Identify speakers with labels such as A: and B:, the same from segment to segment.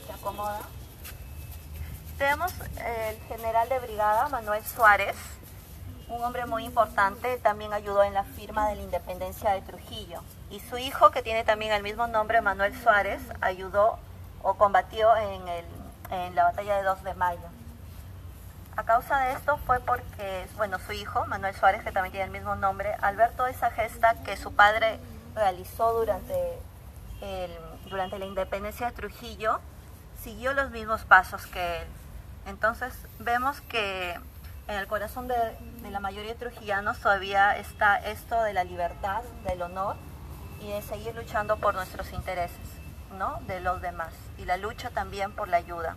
A: se acomoda. Tenemos el general de brigada, Manuel Suárez, un hombre muy importante, también ayudó en la firma de la independencia de Trujillo. Y su hijo, que tiene también el mismo nombre, Manuel Suárez, ayudó o combatió en la batalla de 2 de mayo. A causa de esto fue porque, bueno, su hijo, Manuel Suárez, que también tiene el mismo nombre, al ver toda esa gesta que su padre realizó durante la independencia de Trujillo, siguió los mismos pasos que él. Entonces vemos que en el corazón de la mayoría de trujillanos todavía está esto de la libertad, del honor y de seguir luchando por nuestros intereses, ¿no?, de los demás, y la lucha también por la ayuda.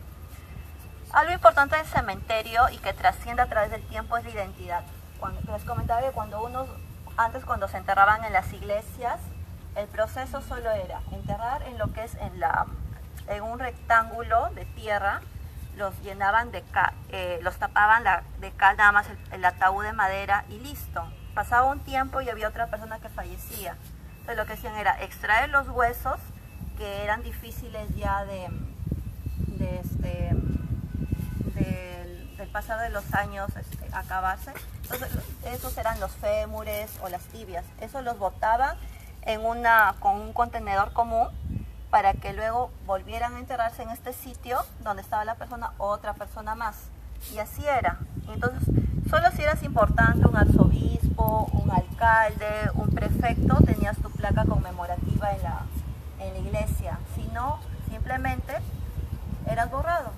A: Algo importante del cementerio y que trasciende a través del tiempo es la identidad. Les comentaba que antes cuando se enterraban en las iglesias, el proceso solo era enterrar en lo que es en un rectángulo de tierra, los llenaban de cal, los tapaban de cal, nada más el ataúd de madera y listo. Pasaba un tiempo y había otra persona que fallecía. Entonces lo que hacían era extraer los huesos, que eran difíciles ya del pasar de los años acabarse. Entonces esos eran los fémures o las tibias. Eso los botaban con un contenedor común, para que luego volvieran a enterrarse en este sitio donde estaba la persona, otra persona más. Y así era. Entonces, solo si eras importante, un arzobispo, un alcalde, un prefecto, tenías tu placa conmemorativa en la iglesia. Si no, simplemente eras borrado.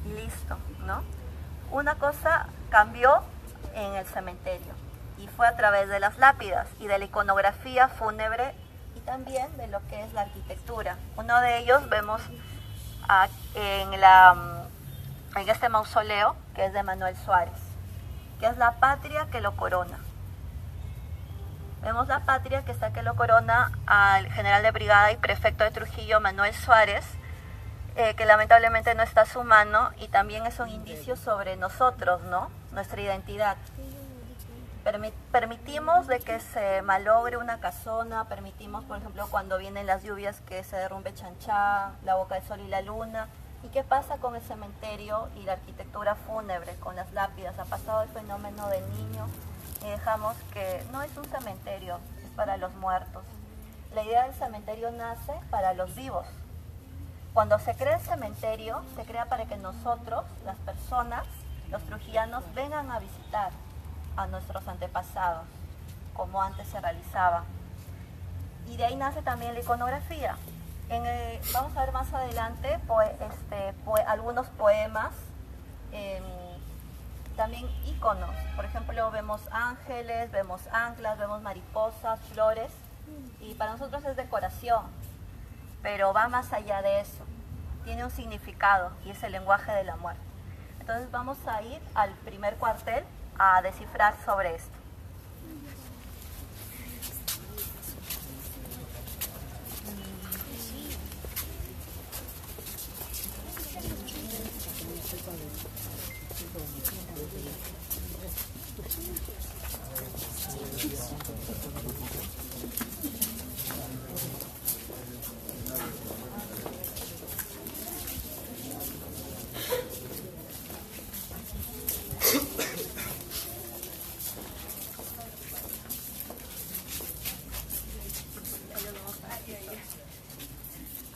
A: Y listo, ¿no? Una cosa cambió en el cementerio, y fue a través de las lápidas y de la iconografía fúnebre, también de lo que es la arquitectura. Uno de ellos vemos en este mausoleo, que es de Manuel Suárez, que es la patria que lo corona. Vemos la patria que lo corona al general de brigada y prefecto de Trujillo, Manuel Suárez, que lamentablemente no está a su mano, y también es un indicio sobre nosotros, ¿no?, nuestra identidad. Permitimos de que se malogre una casona, permitimos, por ejemplo, cuando vienen las lluvias, que se derrumbe Chanchá, la Boca del Sol y la Luna. ¿Y qué pasa con el cementerio y la arquitectura fúnebre, con las lápidas? Ha pasado el fenómeno del Niño y dejamos que no es un cementerio, es para los muertos. La idea del cementerio nace para los vivos. Cuando se crea el cementerio, se crea para que nosotros, las personas, los trujillanos, vengan a visitar a nuestros antepasados, como antes se realizaba. Y de ahí nace también la iconografía. Vamos a ver más adelante algunos poemas, también iconos. Por ejemplo, vemos ángeles, vemos anclas, vemos mariposas, flores, y para nosotros es decoración, pero va más allá de eso. Tiene un significado, y es el lenguaje de la muerte. Entonces vamos a ir al primer cuartel a descifrar sobre esto.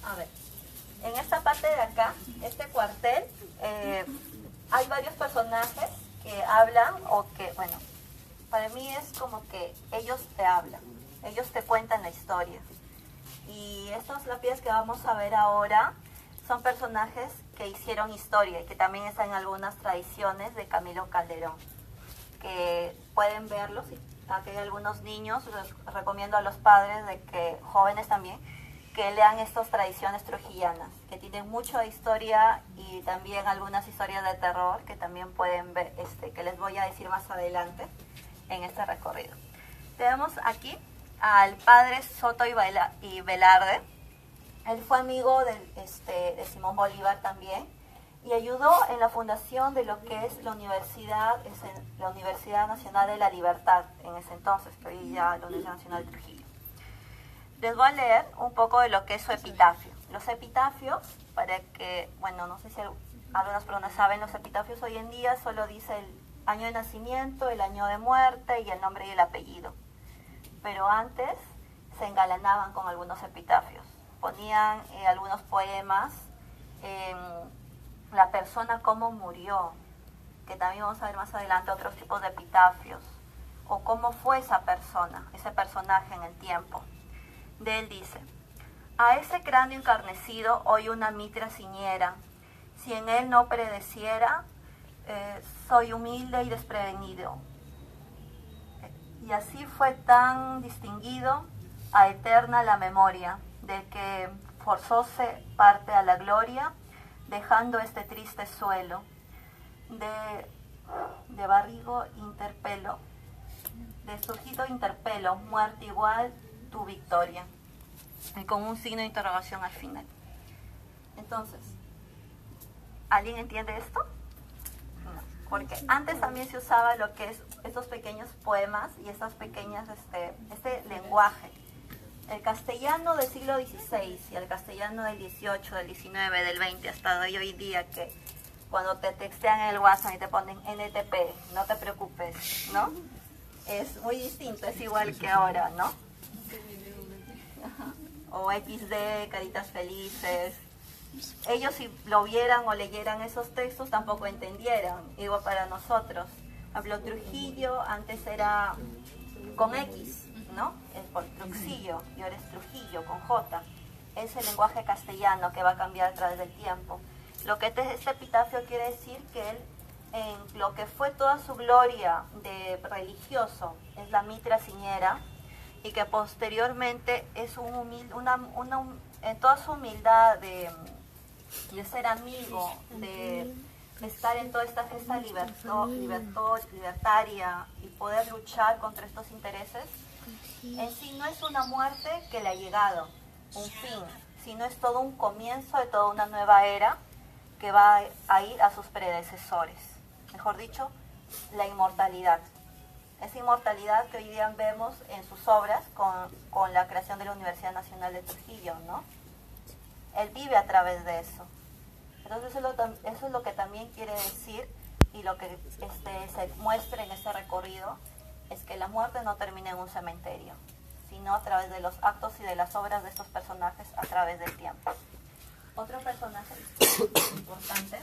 A: A ver, en esta parte de acá, este cuartel, hay varios personajes que hablan, o que, bueno, para mí es como que ellos te hablan, ellos te cuentan la historia. Y estas lápidas que vamos a ver ahora son personajes que hicieron historia y que también están en algunas tradiciones de Camilo Calderón, que pueden verlos. Aquí hay algunos niños, les recomiendo a los padres, jóvenes también, que lean estas tradiciones trujillanas, que tienen mucha historia, y también algunas historias de terror que también pueden ver, que les voy a decir más adelante en este recorrido. Tenemos aquí al padre Soto y Velarde. Él fue amigo de Simón Bolívar también, y ayudó en la fundación de lo que es la Universidad Nacional de la Libertad, en ese entonces, que hoy ya es la Universidad Nacional de Trujillo. Les voy a leer un poco de lo que es su epitafio. los epitafios, para que, bueno, no sé si algunas personas saben, los epitafios hoy en día solo dice el año de nacimiento, el año de muerte y el nombre y el apellido. Pero antes se engalanaban con algunos epitafios. Ponían algunos poemas, la persona cómo murió, que también vamos a ver más adelante otros tipos de epitafios, o cómo fue esa persona, ese personaje en el tiempo. De él dice: a ese cráneo encarnecido hoy una mitra ciñera, si en él no predeciera, soy humilde y desprevenido. Y así fue tan distinguido a eterna la memoria, del que forzóse parte a la gloria, dejando este triste suelo. De barrigo interpelo, de surgido interpelo, muerte igual tu victoria. Y con un signo de interrogación al final. Entonces, ¿alguien entiende esto? No, porque antes también se usaba lo que es estos pequeños poemas y estas pequeñas, este lenguaje. El castellano del siglo XVI y el castellano del XVIII, del XIX, del XX, hasta hoy día, que cuando te textean en el WhatsApp y te ponen NTP, no te preocupes, ¿no? Es muy distinto, es igual que ahora, ¿no? O XD, caritas felices. Ellos, si lo vieran o leyeran esos textos, tampoco entendieran. Igual para nosotros. Habló Trujillo, antes era con X, ¿no? Por Truxillo, y ahora es Trujillo, con J. Es el lenguaje castellano que va a cambiar a través del tiempo. Lo que este epitafio quiere decir que él, en lo que fue toda su gloria de religioso, es la mitra ciñera, y que posteriormente es en toda su humildad de ser amigo, de estar en toda esta fiesta libertaria y poder luchar contra estos intereses, en sí no es una muerte que le ha llegado, un fin, sino es todo un comienzo de toda una nueva era que va a ir a sus predecesores. Mejor dicho, la inmortalidad. Esa inmortalidad que hoy día vemos en sus obras con la creación de la Universidad Nacional de Trujillo, ¿no? Él vive a través de eso. Entonces eso es lo que también quiere decir, y lo que se muestra en ese recorrido, es que la muerte no termina en un cementerio, sino a través de los actos y de las obras de estos personajes a través del tiempo. Otro personaje importante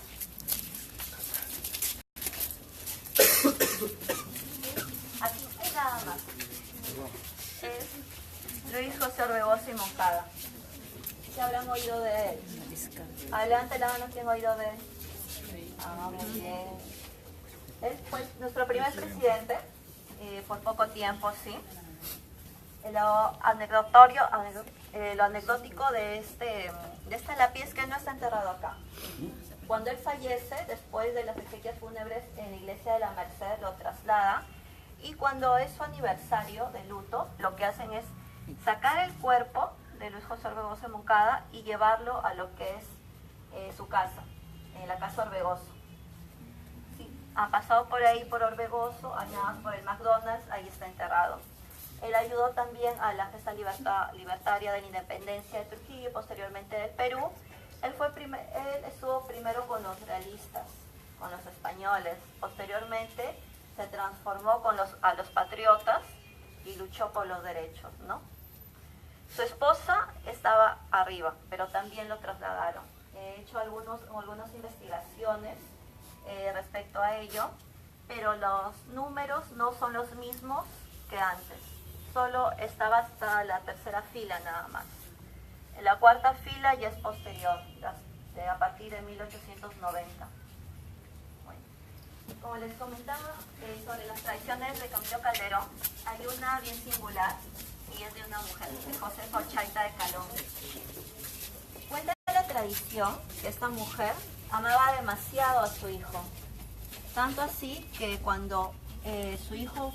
A: aquí hay nada más, es Luis José Orbegoso y Moncada. ¿Qué habrán oído de él? Adelante la mano, ¿quién ha oído de él? Ah, muy bien. Él fue nuestro primer presidente, por poco tiempo, sí. Lo anecdótico de este lápiz es que él no está enterrado acá. Cuando él fallece, después de las exequias fúnebres en la iglesia de la Merced, lo traslada, y cuando es su aniversario de luto, lo que hacen es sacar el cuerpo de Luis José Orbegoso y Moncada y llevarlo a lo que es su casa, la casa Orbegoso. Sí, ha pasado por ahí, por Orbegoso, allá por el McDonald's, ahí está enterrado. Él ayudó también a la gesta libertaria de la independencia de Trujillo y posteriormente del Perú. Él estuvo primero con los realistas, con los españoles. Posteriormente se transformó a los patriotas y luchó por los derechos, ¿no? Su esposa estaba arriba, pero también lo trasladaron. He hecho algunas investigaciones respecto a ello, pero los números no son los mismos que antes. Solo estaba hasta la tercera fila nada más. En la cuarta fila ya es posterior, a partir de 1890. Bueno, como les comentaba sobre las tradiciones de Camilo Calderón, hay una bien singular, y es de una mujer, de Josefa Ochaita de Calón. Cuenta la tradición que esta mujer amaba demasiado a su hijo, tanto así que cuando su hijo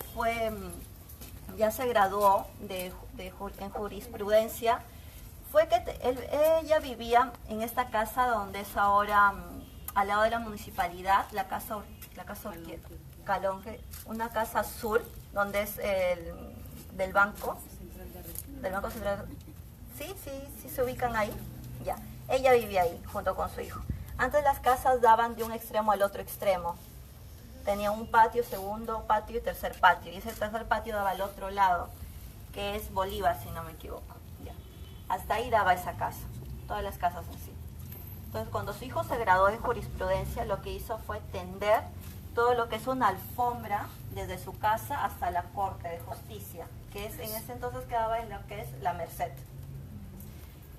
A: ya se graduó en jurisprudencia, fue que ella vivía en esta casa donde es ahora al lado de la municipalidad, la casa Calón, una casa azul, donde es del Banco Central. Sí, se ubican ahí, Ya. Ella vivía ahí, junto con su hijo. Antes las casas daban de un extremo al otro extremo. Tenía un patio, segundo patio y tercer patio. Y ese tercer patio daba al otro lado, que es Bolívar, si no me equivoco. Ya. Hasta ahí daba esa casa, todas las casas así. Entonces, cuando su hijo se graduó en jurisprudencia, lo que hizo fue tender todo lo que es una alfombra desde su casa hasta la Corte de Justicia, que es en ese entonces quedaba en lo que es la Merced,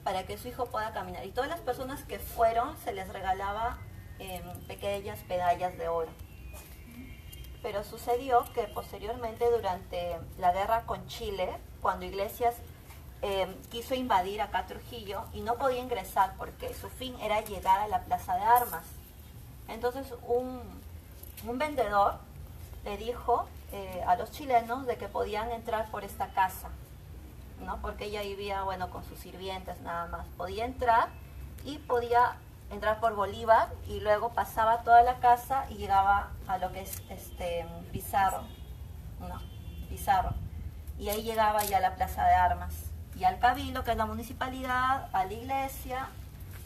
A: para que su hijo pueda caminar. Y todas las personas que fueron se les regalaba pequeñas medallas de oro. Pero sucedió que posteriormente, durante la guerra con Chile, cuando Iglesias quiso invadir acá Trujillo y no podía ingresar porque su fin era llegar a la Plaza de Armas. Entonces un vendedor le dijo a los chilenos de que podían entrar por esta casa, ¿no? Porque ella vivía, bueno, con sus sirvientes nada más. Podía entrar y podía entrar por Bolívar y luego pasaba toda la casa y llegaba a lo que es Pizarro, ¿no? Pizarro. Y ahí llegaba ya a la Plaza de Armas. Y al Cabildo, que es la municipalidad, a la iglesia,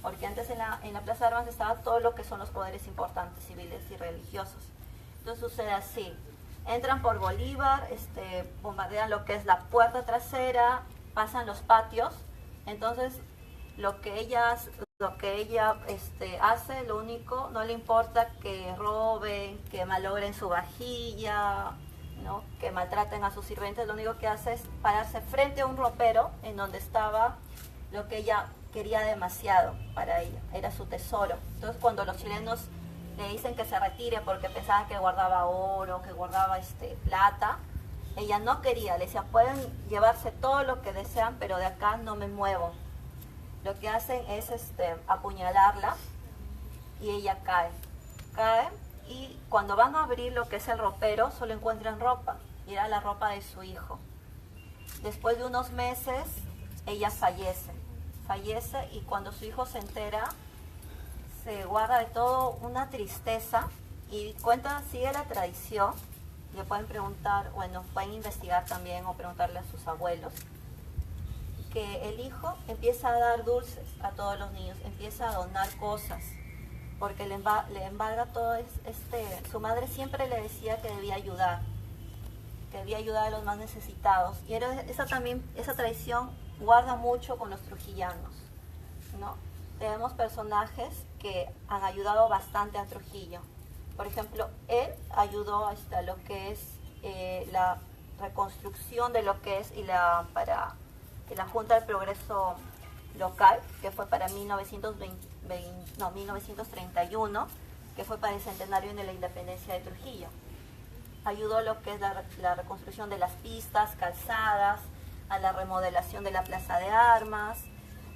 A: porque antes en la Plaza de Armas estaba todo lo que son los poderes importantes, civiles y religiosos. Entonces sucede así, entran por Bolívar, bombardean lo que es la puerta trasera, pasan los patios. Entonces lo que ella hace, lo único, no le importa que roben, que malogren su vajilla, ¿no? Que maltraten a sus sirvientes. Lo único que hace es pararse frente a un ropero en donde estaba lo que ella quería demasiado para ella, era su tesoro. Entonces, cuando los chilenos le dicen que se retire porque pensaban que guardaba oro, que guardaba plata, ella no quería, le decía, pueden llevarse todo lo que desean, pero de acá no me muevo. Lo que hacen es apuñalarla y ella cae. Y cuando van a abrir lo que es el ropero, solo encuentran ropa, y era la ropa de su hijo. Después de unos meses, ella fallece, y cuando su hijo se entera, se guarda de todo una tristeza y sigue la tradición. Le pueden preguntar, bueno, pueden investigar también o preguntarle a sus abuelos, que el hijo empieza a dar dulces a todos los niños, empieza a donar cosas, porque le embarga todo. Su madre siempre le decía que debía ayudar a los más necesitados, y esa tradición guarda mucho con los trujillanos, ¿no? Tenemos personajes que han ayudado bastante a Trujillo. Por ejemplo, él ayudó hasta lo que es la reconstrucción de lo que es para la Junta del Progreso Local, que fue para 1931, que fue para el centenario de la independencia de Trujillo. Ayudó lo que es la reconstrucción de las pistas, calzadas, a la remodelación de la Plaza de Armas,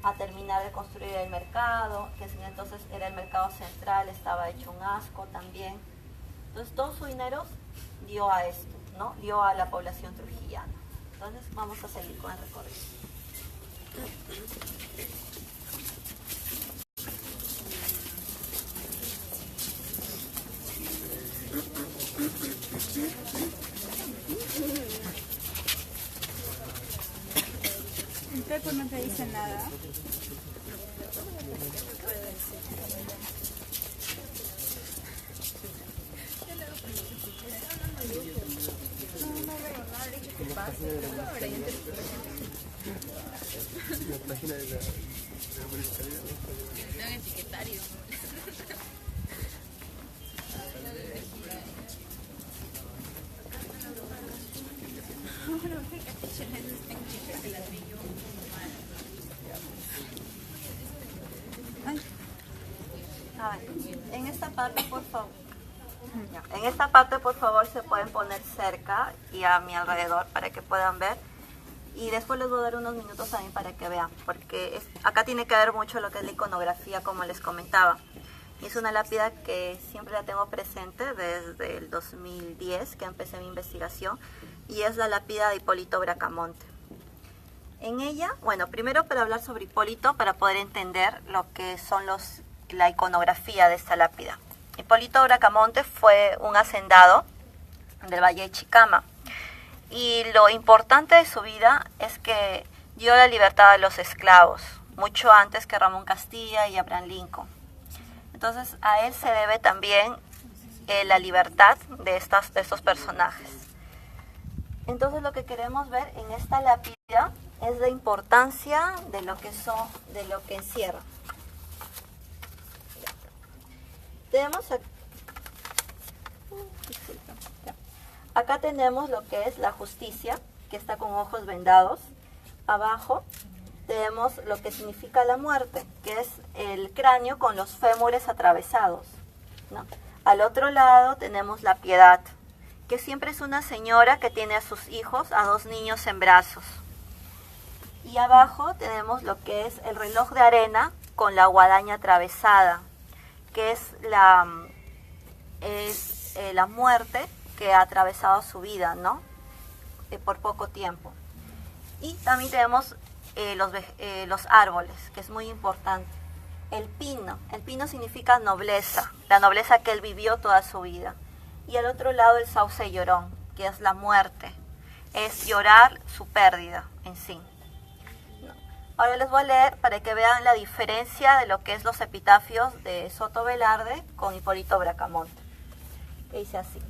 A: a terminar de construir el mercado, que entonces era el mercado central, estaba hecho un asco también. Entonces todo su dinero dio a esto, ¿no? Dio a la población trujillana. Entonces vamos a seguir con el recorrido.
B: El Pepo no te dice nada.
C: La página de la municipalidad.
D: Un etiquetario.
A: A ver, en esta parte, por favor. En esta parte, por favor, se pueden poner cerca y a mi alrededor para que puedan ver. Y después les voy a dar unos minutos también para que vean, porque acá tiene que ver mucho lo que es la iconografía, como les comentaba. Y es una lápida que siempre la tengo presente desde el 2010, que empecé mi investigación, y es la lápida de Hipólito Bracamonte. En ella, bueno, primero para hablar sobre Hipólito, para poder entender lo que son la iconografía de esta lápida. Hipólito Bracamonte fue un hacendado del Valle de Chicama, y lo importante de su vida es que dio la libertad a los esclavos, mucho antes que Ramón Castilla y Abraham Lincoln. Entonces a él se debe también la libertad de estos personajes. Entonces lo que queremos ver en esta lápida es la importancia de lo que encierra. Tenemos acá tenemos lo que es la justicia, que está con ojos vendados. Abajo tenemos lo que significa la muerte, que es el cráneo con los fémures atravesados, ¿no? Al otro lado tenemos la piedad, que siempre es una señora que tiene a sus hijos, a 2 niños en brazos. Y abajo tenemos lo que es el reloj de arena con la guadaña atravesada, que es la muerte que ha atravesado su vida, ¿no? Por poco tiempo. Y también tenemos los árboles, que es muy importante. El pino significa nobleza, la nobleza que él vivió toda su vida. Y al otro lado el sauce llorón, que es la muerte, es llorar su pérdida en sí. Ahora les voy a leer para que vean la diferencia de lo que es los epitafios de Soto Velarde con Hipólito Bracamonte. Que dice así: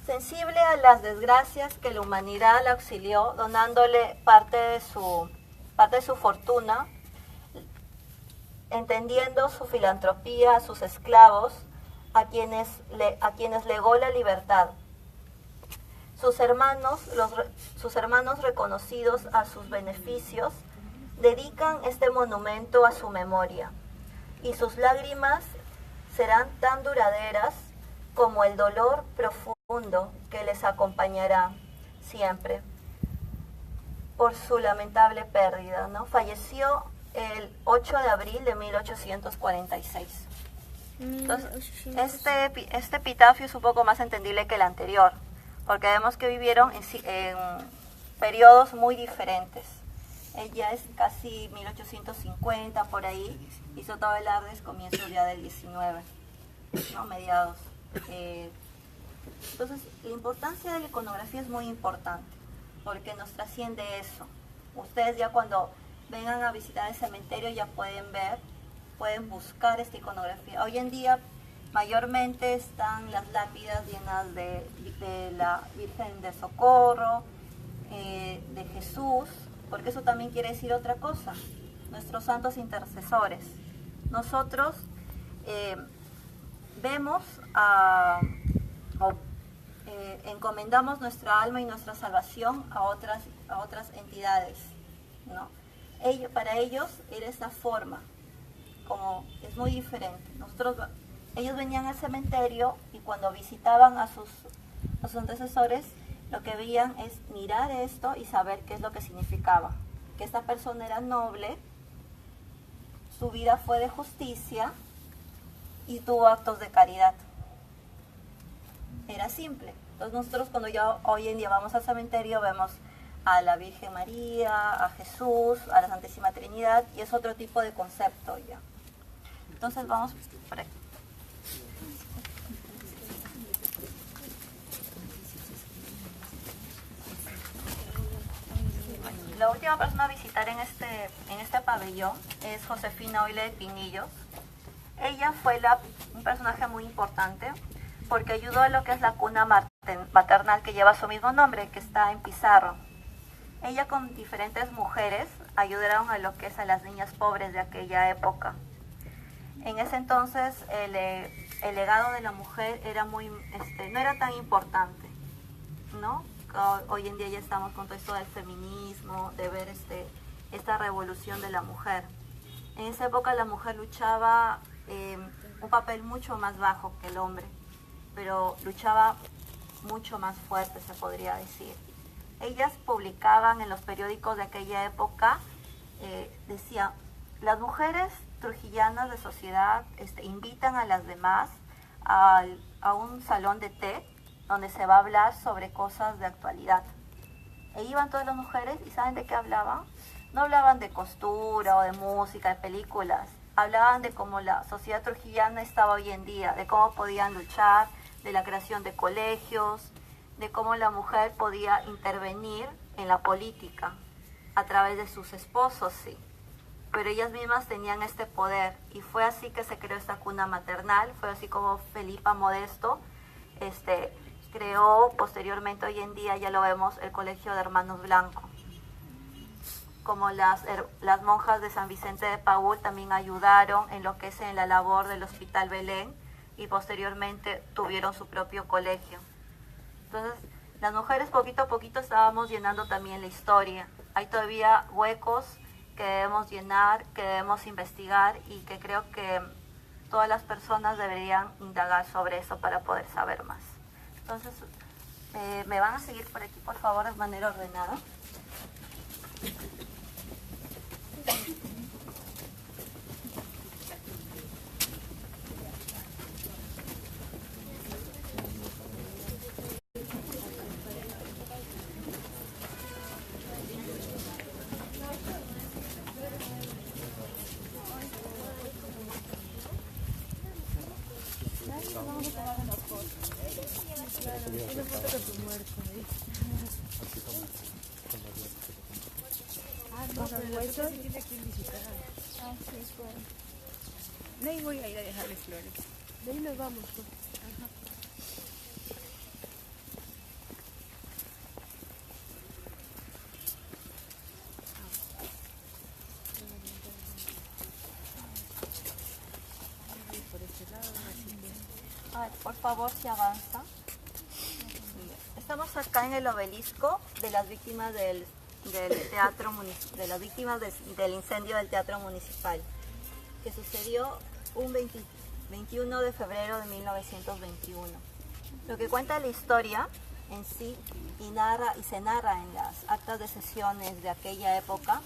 A: sensible a las desgracias que la humanidad le auxilió, donándole parte de su fortuna, entendiendo su filantropía a sus esclavos, a quienes legó la libertad. Sus hermanos reconocidos a sus beneficios, dedican este monumento a su memoria, y sus lágrimas serán tan duraderas como el dolor profundo que les acompañará siempre por su lamentable pérdida, ¿no? Falleció el 8 de abril de 1846. Entonces, este epitafio es un poco más entendible que el anterior, porque vemos que vivieron en periodos muy diferentes. Ella es casi 1850 por ahí, y Soto Velarde es comienzos ya del 19, ¿no? Mediados. Entonces, la importancia de la iconografía es muy importante, porque nos trasciende eso. Ustedes ya cuando vengan a visitar el cementerio ya pueden buscar esta iconografía. Hoy en día mayormente están las lápidas llenas de la Virgen de Socorro, de Jesús, porque eso también quiere decir otra cosa, nuestros santos intercesores. Nosotros encomendamos nuestra alma y nuestra salvación a otras entidades, ¿no? Para ellos era esa forma, como es muy diferente. Ellos venían al cementerio y cuando visitaban a sus antecesores, lo que veían es mirar esto y saber qué es lo que significaba. Que esta persona era noble, su vida fue de justicia y tuvo actos de caridad. Era simple. Entonces nosotros cuando ya hoy en día vamos al cementerio vemos a la Virgen María, a Jesús, a la Santísima Trinidad, y es otro tipo de concepto ya. Entonces vamos por ahí. La última persona a visitar en este pabellón es Josefina Oile de Pinillos. Ella fue un personaje muy importante porque ayudó a lo que es la cuna maternal que lleva su mismo nombre, que está en Pizarro. Ella con diferentes mujeres ayudaron a lo que es a las niñas pobres de aquella época. En ese entonces el legado de la mujer era no era tan importante, ¿no? Hoy en día ya estamos con todo esto del feminismo, de ver esta revolución de la mujer. En esa época la mujer luchaba un papel mucho más bajo que el hombre, pero luchaba mucho más fuerte, se podría decir. Ellas publicaban en los periódicos de aquella época, decía, las mujeres trujillanas de sociedad invitan a las demás a un salón de té donde se va a hablar sobre cosas de actualidad. E iban todas las mujeres y ¿saben de qué hablaban? No hablaban de costura o de música, de películas. Hablaban de cómo la sociedad trujillana estaba hoy en día, de cómo podían luchar, de la creación de colegios, de cómo la mujer podía intervenir en la política a través de sus esposos, sí. pero ellas mismas tenían este poder y fue así que se creó esta cuna maternal, fue así como Felipa Modesto creó posteriormente, hoy en día ya lo vemos, el Colegio de Hermanos Blanco. Como las monjas de San Vicente de Paúl también ayudaron en lo que es en la labor del Hospital Belén y posteriormente tuvieron su propio colegio. Entonces, las mujeres poquito a poquito estábamos llenando también la historia. Hay todavía huecos que debemos llenar, que debemos investigar y que creo que todas las personas deberían indagar sobre eso para poder saber más. Entonces, ¿me van a seguir por aquí, por favor, de manera ordenada?
B: De ahí voy a ir a dejarle flores.
E: De ahí nos vamos. Pues.
A: A ver, por favor, si avanza. Estamos acá en el obelisco de las víctimas del teatro de las víctimas del incendio del Teatro Municipal, que sucedió un 21 de febrero de 1921. Lo que cuenta la historia en sí y se narra en las actas de sesiones de aquella época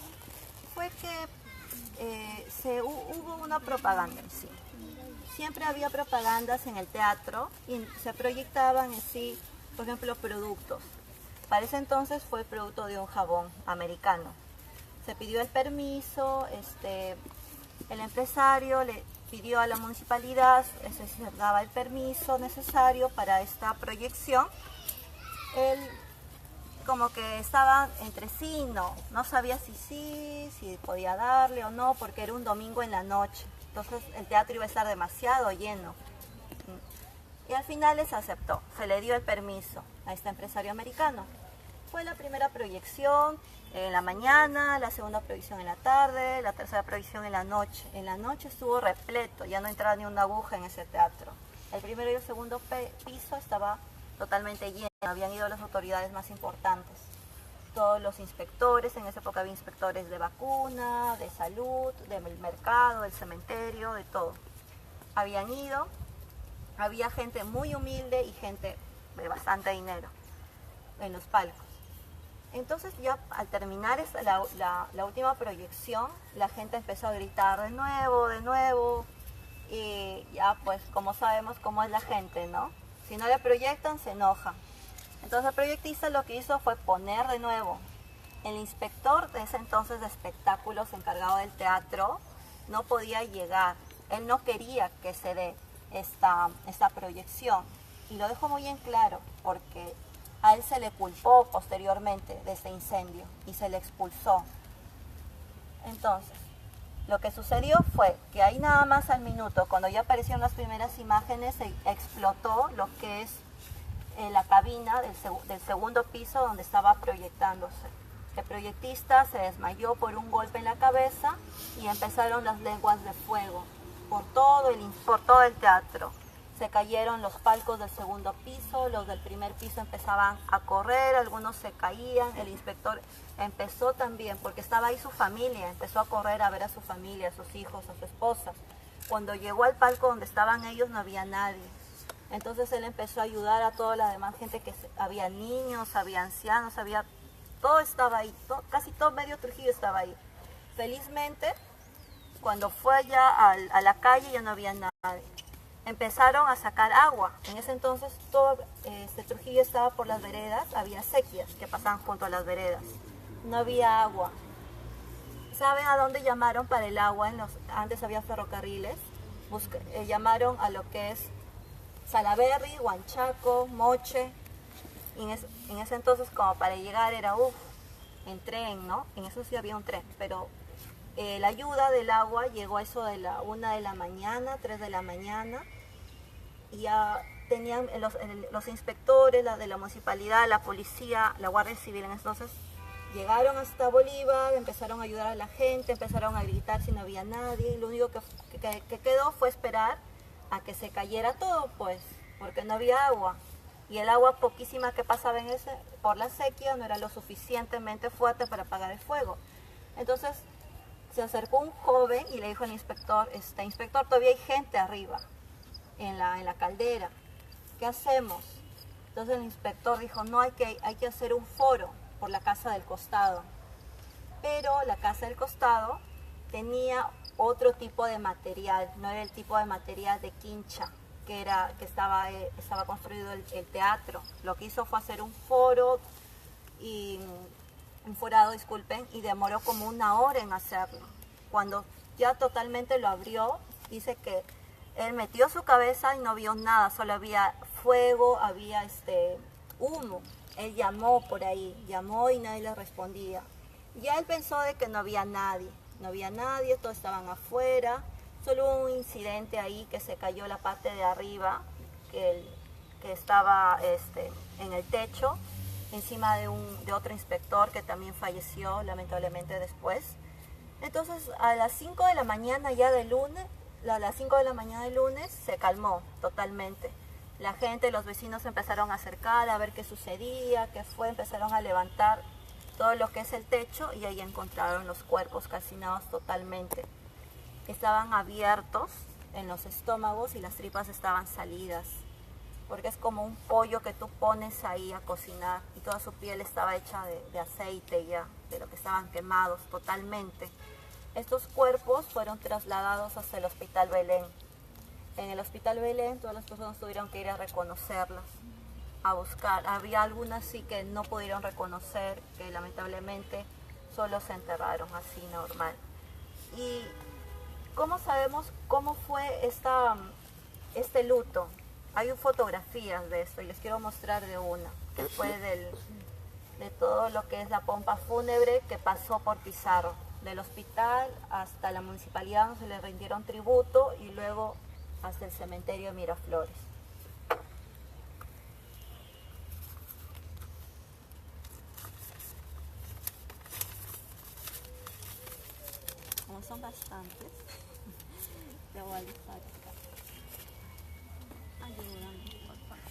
A: fue que hubo una propaganda en sí. Siempre había propagandas en el teatro y se proyectaban en sí, por ejemplo, productos. Para ese entonces fue el producto de un jabón americano. Se pidió el permiso, el empresario le pidió a la municipalidad, se daba el permiso necesario para esta proyección. Él como que estaba entre sí, no sabía si podía darle o no, porque era un domingo en la noche. Entonces el teatro iba a estar demasiado lleno. Y al final les aceptó, se le dio el permiso a este empresario americano. Fue la primera proyección en la mañana, la segunda proyección en la tarde, la tercera proyección en la noche. En la noche estuvo repleto, ya no entraba ni una aguja en ese teatro. El primero y el segundo piso estaba totalmente lleno, habían ido las autoridades más importantes. Todos los inspectores, en esa época había inspectores de vacuna, de salud, del mercado, del cementerio, de todo. Habían ido, había gente muy humilde y gente de bastante dinero en los palcos. Entonces ya al terminar la última proyección, la gente empezó a gritar de nuevo, y ya pues como sabemos cómo es la gente, ¿no? Si no le proyectan, se enoja. Entonces el proyectista lo que hizo fue poner de nuevo. El inspector de ese entonces de espectáculos encargado del teatro no podía llegar. Él no quería que se dé esta proyección. Y lo dejó muy en claro porque a él se le culpó posteriormente de este incendio y se le expulsó. Entonces, lo que sucedió fue que ahí nada más al minuto, cuando ya aparecieron las primeras imágenes, se explotó lo que es la cabina del segundo piso donde estaba proyectándose. El proyectista se desmayó por un golpe en la cabeza y empezaron las lenguas de fuego por todo el teatro. Se cayeron los palcos del segundo piso, los del primer piso empezaban a correr, algunos se caían, el inspector empezó también, porque estaba ahí su familia, empezó a correr a ver a su familia, a sus hijos, a su esposa. Cuando llegó al palco donde estaban ellos no había nadie. Entonces él empezó a ayudar a toda la demás gente, había niños, había ancianos, todo estaba ahí, casi todo medio Trujillo estaba ahí. Felizmente, cuando fue allá a la calle ya no había nadie. Empezaron a sacar agua. En ese entonces todo Trujillo estaba por las veredas, había acequias que pasaban junto a las veredas. No había agua. ¿Saben a dónde llamaron para el agua? Antes había ferrocarriles. Llamaron a lo que es Salaberry, Huanchaco, Moche. En ese entonces como para llegar era en tren, ¿no? En eso sí había un tren, pero La ayuda del agua llegó a eso de la 1 de la mañana, 3 de la mañana, y ya tenían los inspectores de la municipalidad, la policía, la Guardia Civil, entonces llegaron hasta Bolívar, empezaron a ayudar a la gente, empezaron a gritar si no había nadie, y lo único que quedó fue esperar a que se cayera todo, pues, porque no había agua. Y el agua poquísima que pasaba por la sequía no era lo suficientemente fuerte para apagar el fuego. Entonces se acercó un joven y le dijo al inspector, inspector, todavía hay gente arriba, en la caldera, ¿qué hacemos? Entonces el inspector dijo, no, hay que hacer un foro por la casa del costado. Pero la casa del costado tenía otro tipo de material, no era el tipo de material de quincha, que estaba construido el teatro. Lo que hizo fue hacer un forado, disculpen, y demoró como 1 hora en hacerlo. Cuando ya totalmente lo abrió, dice que él metió su cabeza y no vio nada, solo había fuego, había humo. Él llamó por ahí, llamó y nadie le respondía. Ya él pensó de que no había nadie, todos estaban afuera. Solo hubo un incidente ahí que se cayó la parte de arriba, que estaba en el techo, encima de otro inspector que también falleció lamentablemente después. Entonces a las 5 de la mañana ya del lunes, se calmó totalmente. La gente, los vecinos empezaron a acercar a ver qué sucedía, empezaron a levantar todo lo que es el techo y ahí encontraron los cuerpos calcinados totalmente. Estaban abiertos en los estómagos y las tripas estaban salidas, porque es como un pollo que tú pones ahí a cocinar y toda su piel estaba hecha de aceite ya, de lo que estaban quemados totalmente. Estos cuerpos fueron trasladados hasta el Hospital Belén. En el Hospital Belén todas las personas tuvieron que ir a reconocerlas, a buscar. Había algunas sí que no pudieron reconocer, que lamentablemente solo se enterraron así normal. ¿Y cómo sabemos cómo fue este luto? Hay fotografías de esto y les quiero mostrar de una, que fue de todo lo que es la pompa fúnebre que pasó por Pizarro, del hospital hasta la municipalidad donde se le rindieron tributo y luego hasta el cementerio de Miraflores. Como son bastantes, le voy a dejar acá. Ayúdame, por favor.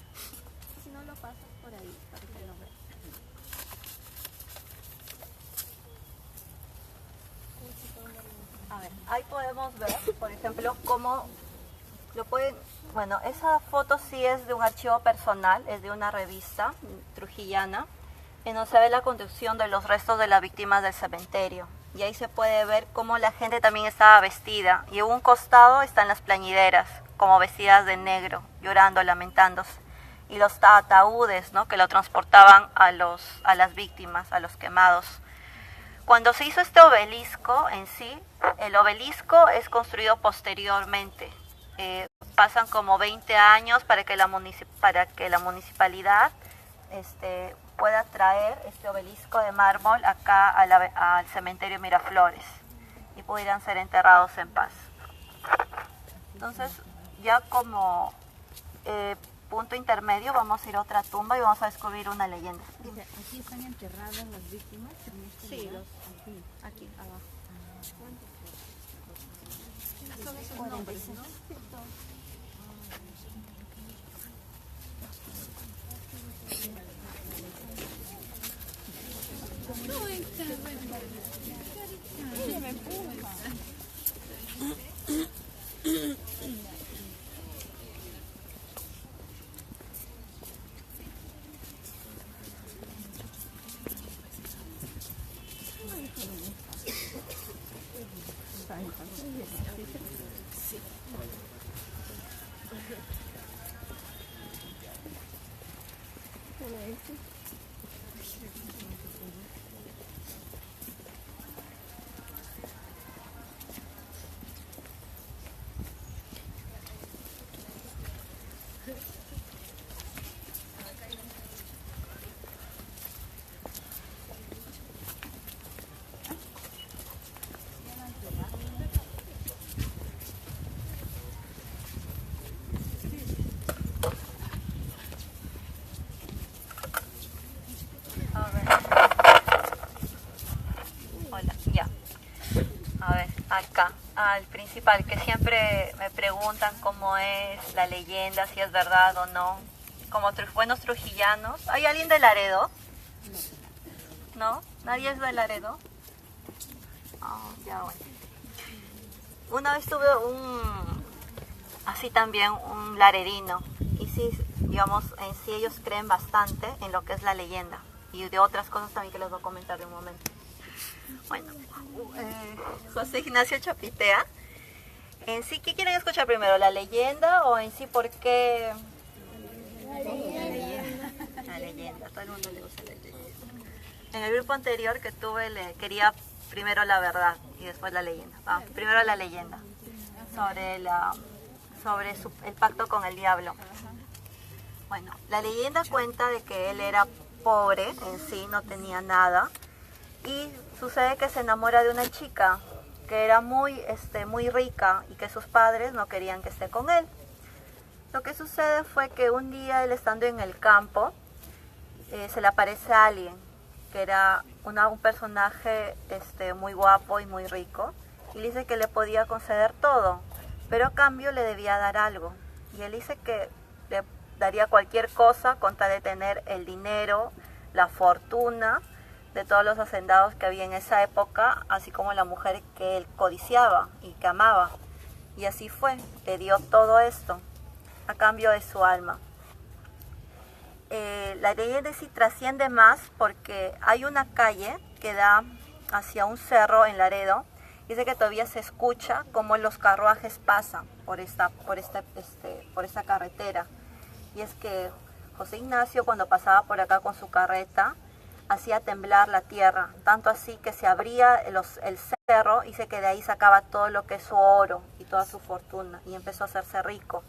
A: Si no lo pasas por ahí, para que lo veas. A ver, ahí podemos ver, por ejemplo, cómo bueno, esa foto sí es de un archivo personal, es de una revista trujillana, en donde se ve la conducción de los restos de las víctimas del cementerio. Y ahí se puede ver cómo la gente también estaba vestida. Y en un costado están las plañideras, como vestidas de negro, llorando, lamentándose. Y los ataúdes, ¿no?, que lo transportaban a las víctimas, a los quemados. Cuando se hizo este obelisco en sí, el obelisco es construido posteriormente. Pasan como 20 años para que la municipalidad pueda traer este obelisco de mármol acá al cementerio Miraflores y pudieran ser enterrados en paz. Entonces, ya como punto intermedio vamos a ir a otra tumba y vamos a descubrir una leyenda.
B: Dice, ¿aquí están enterradas las víctimas?
A: Sí,
B: aquí abajo.
A: Son esos nombres, ¿no?
B: Ella me empuja. Sí.
A: al principal, que siempre me preguntan cómo es la leyenda, si es verdad o no. Como buenos trujillanos. ¿Hay alguien de Laredo? ¿No? ¿Nadie es de Laredo? Ya bueno. Una vez tuve así también un laredino. Y sí, digamos, en sí ellos creen bastante en lo que es la leyenda. Y de otras cosas también que les voy a comentar de un momento. Bueno, José Ignacio Chapitea. En sí, ¿qué quieren escuchar primero? ¿La leyenda o en sí por qué? La leyenda, todo el mundo le gusta la leyenda. En el grupo anterior que tuve quería primero la verdad y después la leyenda. Primero la leyenda sobre el pacto con el diablo. Bueno, la leyenda cuenta de que él era pobre en sí, no tenía nada, y sucede que se enamora de una chica que era muy rica y que sus padres no querían que esté con él. Lo que sucede fue que un día él estando en el campo se le aparece a alguien que era un personaje muy guapo y muy rico, y le dice que le podía conceder todo, pero a cambio le debía dar algo, y él dice que le daría cualquier cosa con tal de tener el dinero, la fortuna de todos los hacendados que había en esa época, así como la mujer que él codiciaba y que amaba. Y así fue, le dio todo esto a cambio de su alma. La leyenda sí trasciende más porque hay una calle que da hacia un cerro en Laredo. Dice que todavía se escucha cómo los carruajes pasan por esta carretera. Y es que José Ignacio, cuando pasaba por acá con su carreta, hacía temblar la tierra, tanto así que se abría el cerro, y dice que de ahí sacaba todo lo que es su oro y toda su fortuna, y empezó a hacerse rico.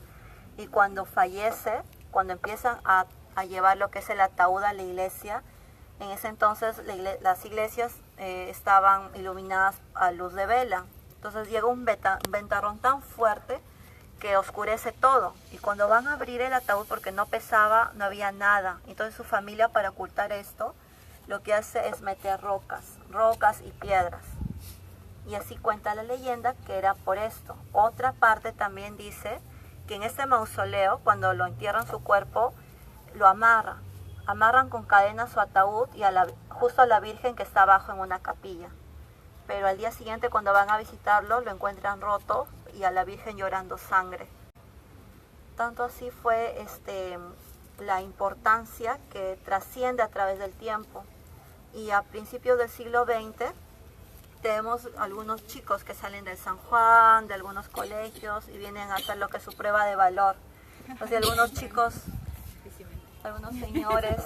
A: Y cuando fallece, cuando empiezan a llevar lo que es el ataúd a la iglesia, en ese entonces las iglesias estaban iluminadas a luz de vela. Entonces llega un ventarrón tan fuerte que oscurece todo, y cuando van a abrir el ataúd, porque no pesaba, no había nada. Entonces su familia, para ocultar esto, lo que hace es meter rocas y piedras, y así cuenta la leyenda que era por esto. Otra parte también dice que en este mausoleo, cuando lo entierran su cuerpo, lo amarran con cadenas su ataúd y justo a la Virgen que está abajo en una capilla. Pero al día siguiente, cuando van a visitarlo, lo encuentran roto y a la Virgen llorando sangre. Tanto así fue la importancia que trasciende a través del tiempo. Y a principios del siglo XX tenemos algunos chicos que salen del San Juan, de algunos colegios, y vienen a hacer lo que es su prueba de valor. Entonces algunos chicos, algunos señores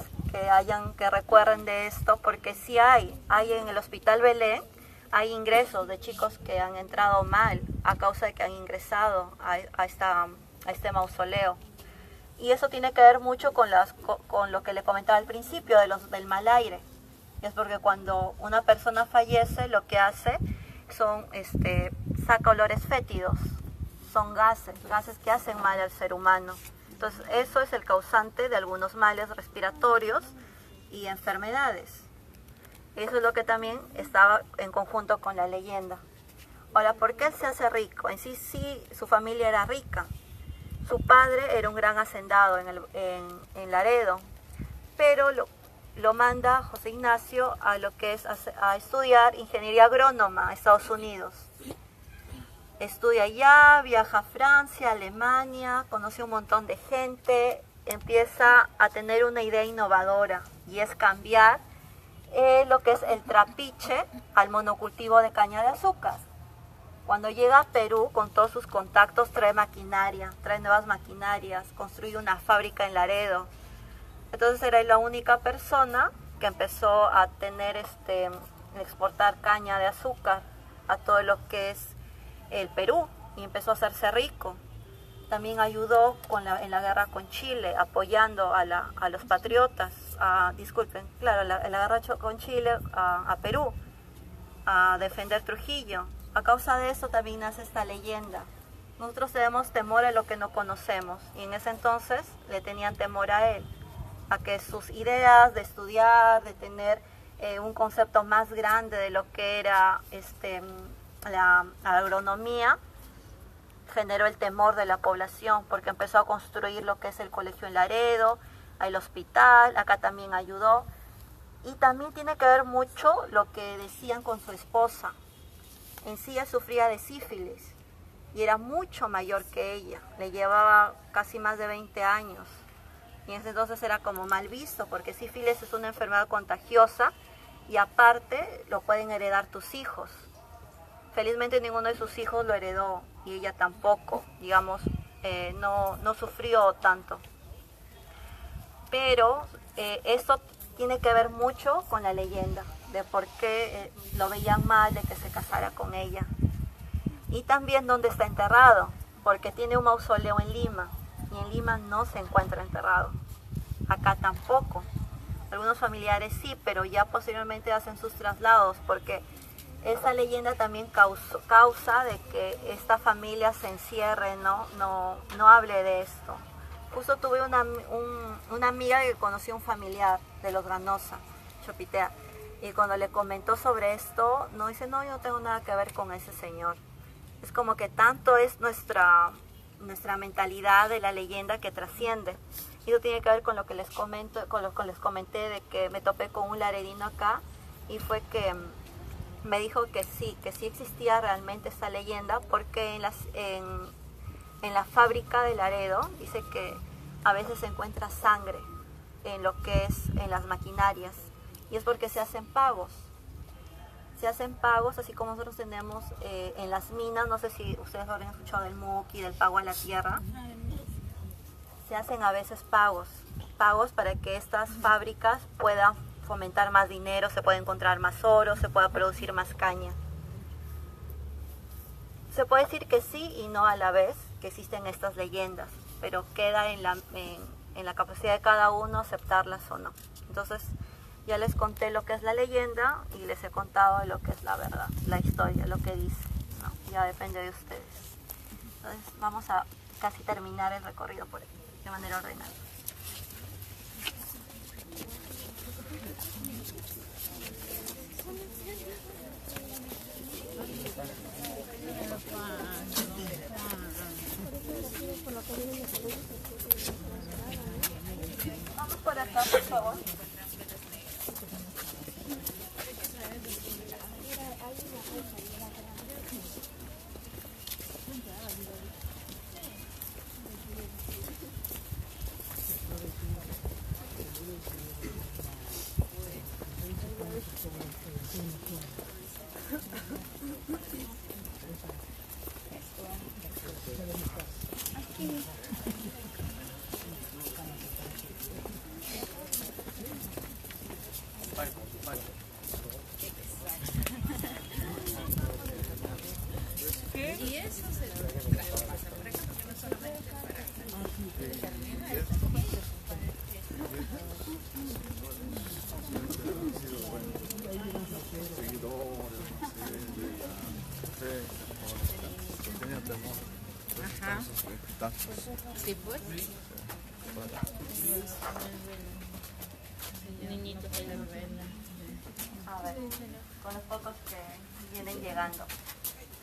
A: que recuerden de esto, porque sí hay en el Hospital Belén, hay ingresos de chicos que han entrado mal a causa de que han ingresado a este mausoleo. Y eso tiene que ver mucho con lo que le comentaba al principio del mal aire. Es porque cuando una persona fallece, lo que hace son saca olores fétidos, son gases que hacen mal al ser humano. Entonces eso es el causante de algunos males respiratorios y enfermedades. Eso es lo que también estaba en conjunto con la leyenda. Ahora, ¿por qué él se hace rico? En sí, su familia era rica. Su padre era un gran hacendado en Laredo, pero lo manda José Ignacio a lo que es a estudiar ingeniería agrónoma a Estados Unidos. Estudia allá, viaja a Francia, Alemania, conoce un montón de gente, empieza a tener una idea innovadora, y es cambiar lo que es el trapiche al monocultivo de caña de azúcar. Cuando llega a Perú, con todos sus contactos, trae nuevas maquinarias, construye una fábrica en Laredo. Entonces era la única persona que empezó a exportar caña de azúcar a todo lo que es el Perú, y empezó a hacerse rico. También ayudó en la guerra con Chile, apoyando a los patriotas, en la guerra con Chile, a Perú, a defender Trujillo. A causa de eso también nace esta leyenda. Nosotros tenemos temor a lo que no conocemos, y en ese entonces le tenían temor a él, a que sus ideas de estudiar, de tener un concepto más grande de lo que era la agronomía generó el temor de la población porque empezó a construir lo que es el colegio en Laredo, el hospital, acá también ayudó. Y también tiene que ver mucho lo que decían con su esposa. En sí ella sufría de sífilis y era mucho mayor que ella, le llevaba casi más de 20 años. Y en ese entonces era como mal visto porque sífilis es una enfermedad contagiosa y aparte lo pueden heredar tus hijos. Felizmente ninguno de sus hijos lo heredó y ella tampoco, digamos, no sufrió tanto. Pero esto tiene que ver mucho con la leyenda de por qué lo veían mal de que se casara con ella. Y también dónde está enterrado, porque tiene un mausoleo en Lima y en Lima no se encuentra enterrado. Acá tampoco. Algunos familiares sí, pero ya posteriormente hacen sus traslados porque esa leyenda también causa de que esta familia se encierre, no hable de esto. Justo tuve una amiga que conoció un familiar de los Ganosa, Chopitea, y cuando le comentó sobre esto, no dice, no, yo no tengo nada que ver con ese señor. Es como que tanto es nuestra mentalidad de la leyenda que trasciende. Y eso tiene que ver con lo que les comenté de que me topé con un laredino acá y fue que me dijo que sí existía realmente esta leyenda porque en la fábrica de Laredo dice que a veces se encuentra sangre en lo que es en las maquinarias y es porque se hacen pagos. Se hacen pagos, así como nosotros tenemos en las minas, no sé si ustedes habrán escuchado del muki, del pago a la tierra. Se hacen a veces pagos para que estas fábricas puedan fomentar más dinero, se puede encontrar más oro, se pueda producir más caña. Se puede decir que sí y no a la vez, que existen estas leyendas, pero queda en la capacidad de cada uno aceptarlas o no. Entonces, ya les conté lo que es la leyenda y les he contado lo que es la verdad, la historia, lo que dice, ¿no? Ya depende de ustedes. Entonces, vamos a casi terminar el recorrido por aquí, de manera ordenada. Vamos por acá, por favor.
D: Y eso se lo trajo pasar por acá, porque no solamente Ajá. Sí, pues. Niñitos de la novela.
A: A ver, con los pocos que vienen llegando.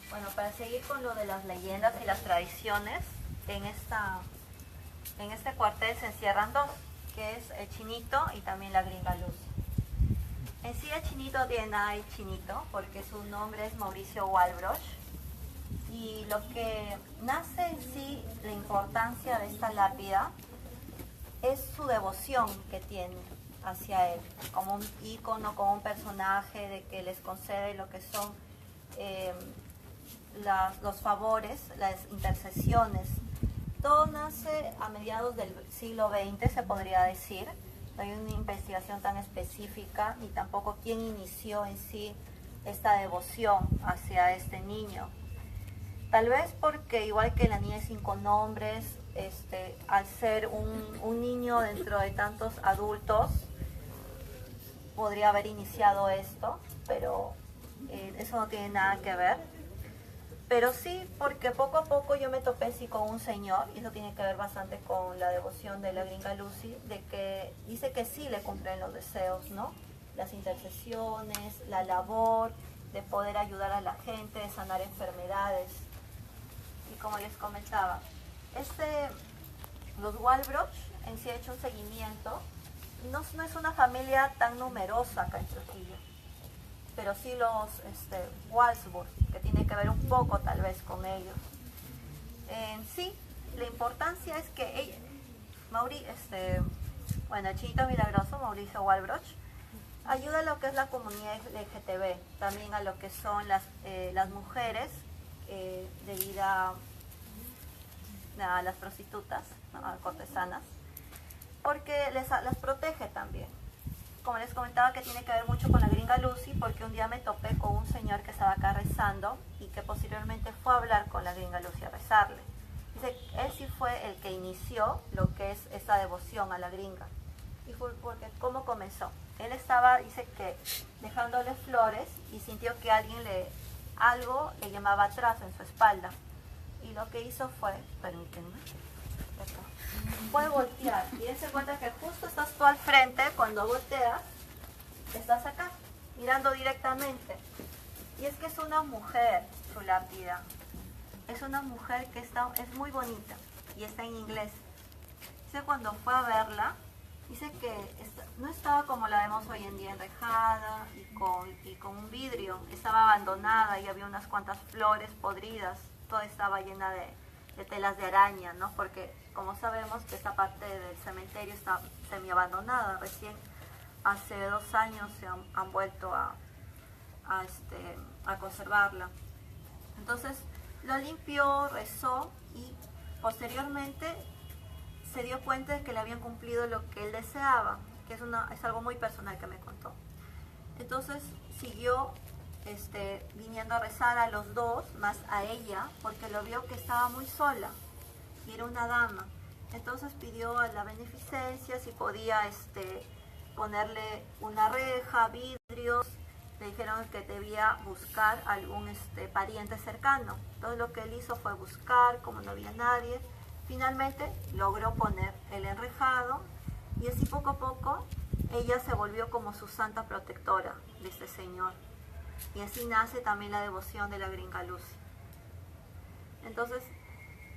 A: Bueno, para seguir con lo de las leyendas y las tradiciones, en este cuartel se encierran dos, que es el Chinito y también la Gringa Luz. En sí el Chinito tiene nada de chinito, porque su nombre es Mauricio Walbroch, y lo que nace en sí, la importancia de esta lápida, es su devoción que tiene hacia él, como un ícono, como un personaje de que les concede lo que son los favores, las intercesiones. Todo nace a mediados del siglo XX, se podría decir. No hay una investigación tan específica, ni tampoco quién inició en sí esta devoción hacia este niño. Tal vez porque, igual que la niña de 5 nombres, al ser un niño dentro de tantos adultos, podría haber iniciado esto, pero eso no tiene nada que ver. Pero sí, porque poco a poco yo me topé sí con un señor, y eso tiene que ver bastante con la devoción de la Gringa Lucy, de que dice que sí le cumplen los deseos, ¿no? Las intercesiones, la labor, de poder ayudar a la gente, de sanar enfermedades. Y como les comentaba, los Walbroch en sí ha hecho un seguimiento. No es una familia tan numerosa acá en Trujillo, pero sí los Walsburg, que tiene que ver un poco tal vez con ellos. En sí, la importancia es que el Chinito Milagroso, Mauricio Walbroch, ayuda a lo que es la comunidad LGTB, también a lo que son las mujeres debido a las prostitutas, ¿no? A cortesanas, porque las protege también. Como les comentaba, que tiene que ver mucho con la gringa Lucy, porque un día me topé con un señor que estaba acá rezando y que posteriormente fue a hablar con la gringa Lucy, a rezarle. Dice, él sí fue el que inició lo que es esa devoción a la gringa. Y fue porque, ¿cómo comenzó? Él estaba, dice que, dejándole flores y sintió que algo le llamaba atrás en su espalda. Y lo que hizo fue, permítanme, fue voltear. Y él se cuenta que justo estás tú al frente, cuando volteas, estás acá, mirando directamente. Y es que es una mujer, su lápida. Es una mujer que es muy bonita y está en inglés. Dice, cuando fue a verla, dice que no estaba como la vemos hoy en día, enrejada y con un vidrio. Estaba abandonada y había unas cuantas flores podridas. Toda estaba llena de telas de araña, ¿no? Porque como sabemos que esta parte del cementerio está semi-abandonada. Recién hace 2 años se han vuelto a conservarla. Entonces lo limpió, rezó y posteriormente se dio cuenta de que le habían cumplido lo que él deseaba, que es algo muy personal que me contó. Entonces siguió viniendo a rezar a los dos, más a ella, porque lo vio que estaba muy sola y era una dama. Entonces pidió a la beneficencia si podía ponerle una reja, vidrios. Le dijeron que debía buscar algún pariente cercano. Entonces lo que él hizo fue buscar, como no había nadie. Finalmente logró poner el enrejado y así poco a poco ella se volvió como su santa protectora de este señor. Y así nace también la devoción de la gringa Lucy. Entonces,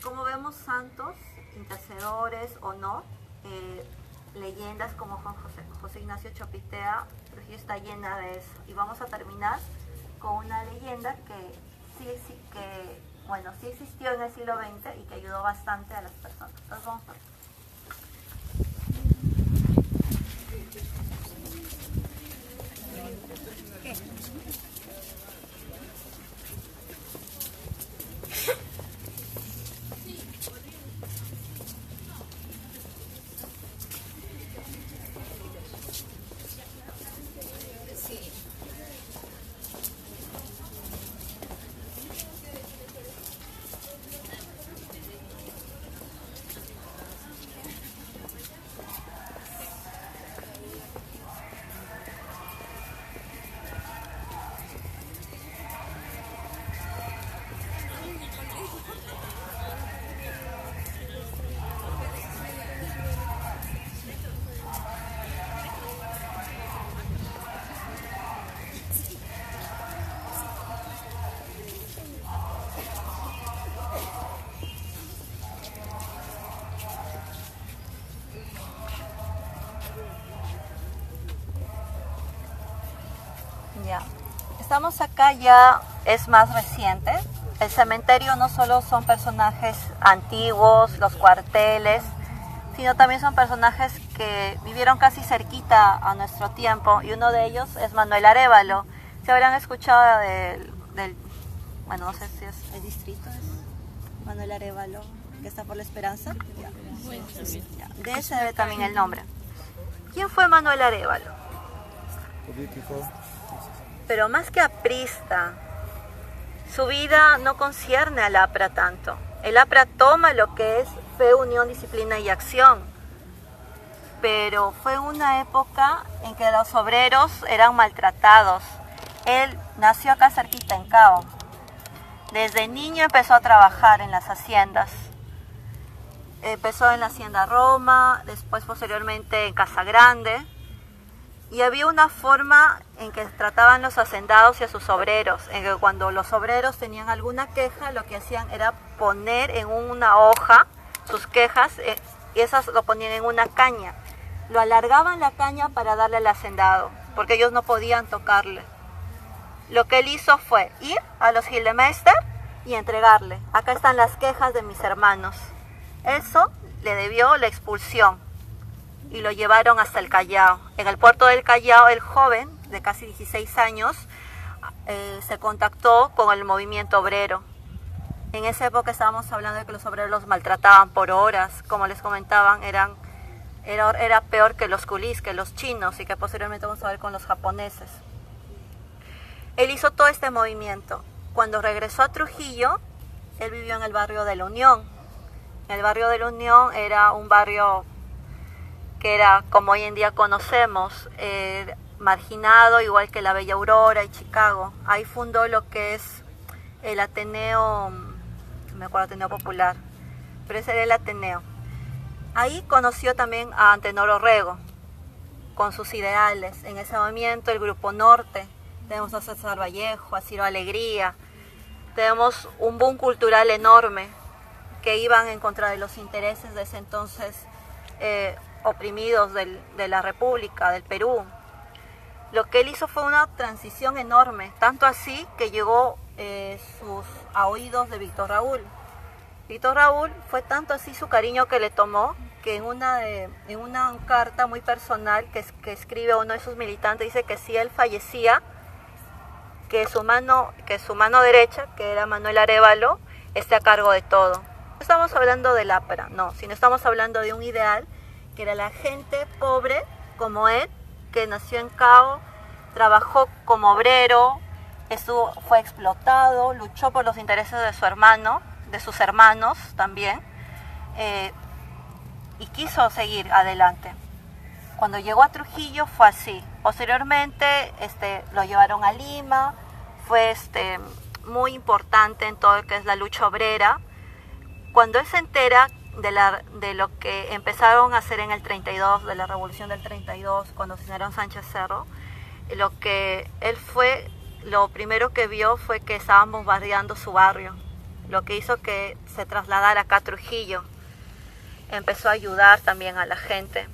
A: como vemos santos, intercedores o no, leyendas como Juan José Ignacio Chopitea, Trujillo está llena de eso. Y vamos a terminar con una leyenda que sí existió en el siglo XX y que ayudó bastante a las personas. Entonces vamos a ver. Ya. Estamos acá, ya es más reciente. El cementerio no solo son personajes antiguos, los cuarteles, sino también son personajes que vivieron casi cerquita a nuestro tiempo, y uno de ellos es Manuel Arévalo. Se habrán escuchado bueno, no sé si es el distrito, es Manuel Arévalo, que está por La Esperanza. Ya. Ya. De ese debe también el nombre. ¿Quién fue Manuel Arévalo?
C: Político.
A: Pero más que aprista, su vida no concierne al APRA tanto. El APRA toma lo que es fe, unión, disciplina y acción. Pero fue una época en que los obreros eran maltratados. Él nació acá cerquita, en Cao. Desde niño empezó a trabajar en las haciendas. Empezó en la Hacienda Roma, después posteriormente en Casa Grande. Y había una forma en que trataban los hacendados y a sus obreros, en que cuando los obreros tenían alguna queja, lo que hacían era poner en una hoja sus quejas y esas lo ponían en una caña. Lo alargaban la caña para darle al hacendado, porque ellos no podían tocarle. Lo que él hizo fue ir a los Gildemeister y entregarle. Acá están las quejas de mis hermanos. Eso le debió la expulsión y lo llevaron hasta el Callao. En el puerto del Callao, el joven de casi 16 años se contactó con el movimiento obrero. En esa época estábamos hablando de que los obreros los maltrataban por horas, como les comentaban, era peor que los culís, que los chinos, y que posteriormente vamos a ver con los japoneses. Él hizo todo este movimiento. Cuando regresó a Trujillo, él vivió en el barrio de la Unión. El barrio de la Unión era un barrio que era, como hoy en día conocemos, marginado, igual que la Bella Aurora y Chicago. Ahí fundó lo que es el Ateneo, me acuerdo, Ateneo Popular, pero ese era el Ateneo. Ahí conoció también a Antenor Orrego, con sus ideales. En ese movimiento, el Grupo Norte, tenemos a César Vallejo, a Ciro Alegría, tenemos un boom cultural enorme que iban en contra de los intereses de ese entonces oprimidos de la República, del Perú. Lo que él hizo fue una transición enorme, tanto así que llegó a oídos de Víctor Raúl. Víctor Raúl fue tanto así su cariño que le tomó, que en una carta muy personal que escribe a uno de sus militantes, dice que si él fallecía, que su mano derecha, que era Manuel Arévalo, esté a cargo de todo. No estamos hablando del APRA, no, sino estamos hablando de un ideal que era la gente pobre como él, que nació en Cao, trabajó como obrero, fue explotado, luchó por los intereses de su hermano, de sus hermanos también, y quiso seguir adelante. Cuando llegó a Trujillo fue así. Posteriormente lo llevaron a Lima, fue muy importante en todo lo que es la lucha obrera. Cuando él se entera de lo que empezaron a hacer en el 32, de la revolución del 32, cuando asesinaron Sánchez Cerro, lo primero que vio fue que estaban bombardeando su barrio, lo que hizo que se trasladara acá a Trujillo. Empezó a ayudar también a la gente.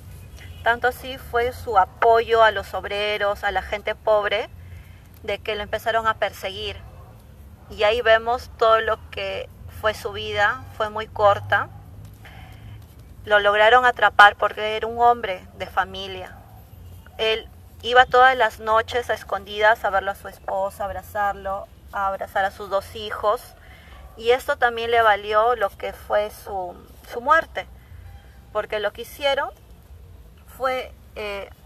A: Tanto así fue su apoyo a los obreros, a la gente pobre, de que lo empezaron a perseguir. Y ahí vemos todo lo que fue su vida, fue muy corta. Lo lograron atrapar porque era un hombre de familia. Él iba todas las noches a escondidas a verlo a su esposa, a abrazar a sus 2 hijos. Y esto también le valió lo que fue su muerte. Porque lo que hicieron fue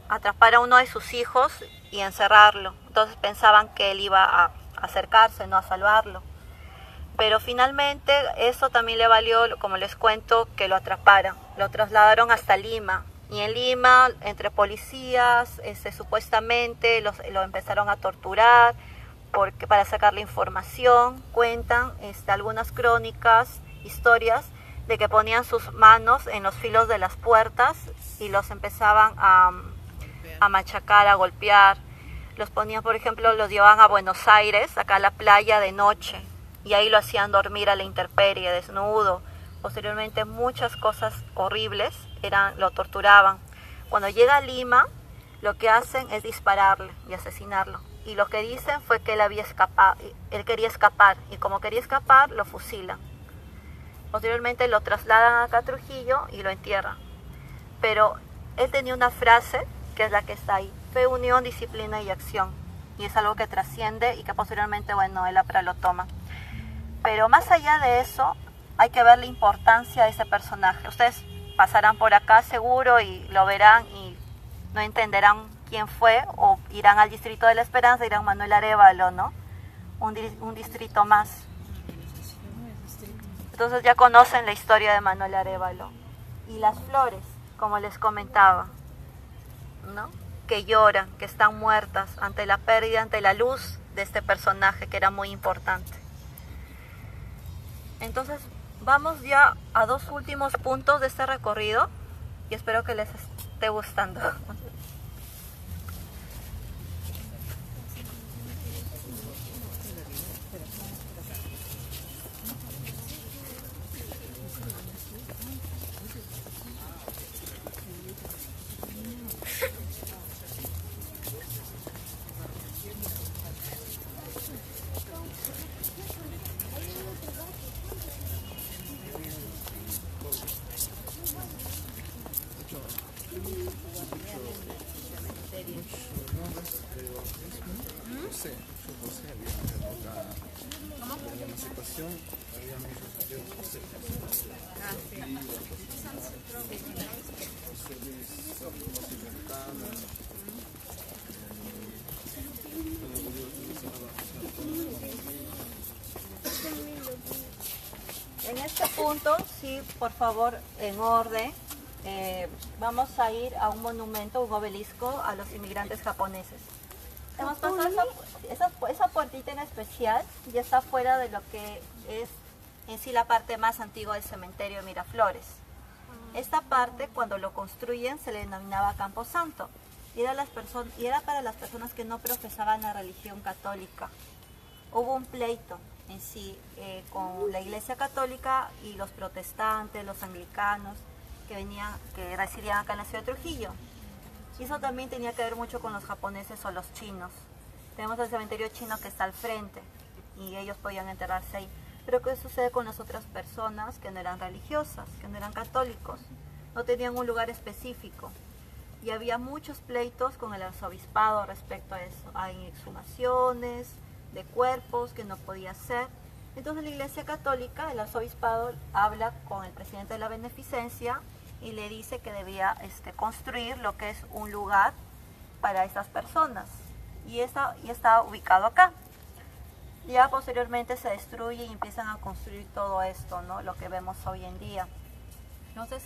A: atrapar a uno de sus hijos y encerrarlo. Entonces pensaban que él iba a acercarse, no a salvarlo. Pero finalmente eso también le valió, como les cuento, que lo atraparan. Lo trasladaron hasta Lima. Y en Lima, entre policías, supuestamente lo empezaron a torturar para sacarle información. Cuentan algunas crónicas, historias, de que ponían sus manos en los filos de las puertas y los empezaban a machacar, a golpear. Los ponían, por ejemplo, los llevaban a Buenos Aires, acá a la playa de noche, y ahí lo hacían dormir a la intemperie, desnudo. Posteriormente muchas cosas horribles, lo torturaban. Cuando llega a Lima, lo que hacen es dispararle y asesinarlo. Y lo que dicen fue que él quería escapar, y como quería escapar, lo fusilan. Posteriormente lo trasladan acá a Trujillo y lo entierran. Pero él tenía una frase, que es la que está ahí: fe, unión, disciplina y acción. Y es algo que trasciende y que posteriormente, el APRA lo toma. Pero más allá de eso, hay que ver la importancia de ese personaje. Ustedes pasarán por acá seguro y lo verán y no entenderán quién fue, o irán al Distrito de la Esperanza, irán Manuel Arévalo, ¿no? Un distrito más. Entonces ya conocen la historia de Manuel Arévalo. Y las flores, como les comentaba, ¿no? Que lloran, que están muertas ante la pérdida, ante la luz de este personaje que era muy importante. Entonces vamos ya a 2 últimos puntos de este recorrido y espero que les esté gustando. En este punto, sí, por favor, en orden, vamos a ir a un monumento, un obelisco a los inmigrantes japoneses. Hemos pasado esa puertita en especial, ya está fuera de lo que es en sí la parte más antigua del cementerio de Miraflores. Esta parte, cuando lo construyen, se le denominaba Camposanto y era para las personas que no profesaban la religión católica. Hubo un pleito en sí con la Iglesia Católica y los protestantes, los anglicanos que residían acá en la ciudad de Trujillo. Y eso también tenía que ver mucho con los japoneses o los chinos. Tenemos el cementerio chino que está al frente y ellos podían enterrarse ahí. Pero ¿qué sucede con las otras personas que no eran religiosas, que no eran católicos? No tenían un lugar específico. Y había muchos pleitos con el arzobispado respecto a eso. Hay exhumaciones de cuerpos que no podía ser. Entonces la Iglesia Católica, el arzobispado, habla con el presidente de la Beneficencia y le dice que debía construir lo que es un lugar para estas personas. Y está ubicado acá. Ya posteriormente se destruye y empiezan a construir todo esto, ¿no? Lo que vemos hoy en día. Entonces,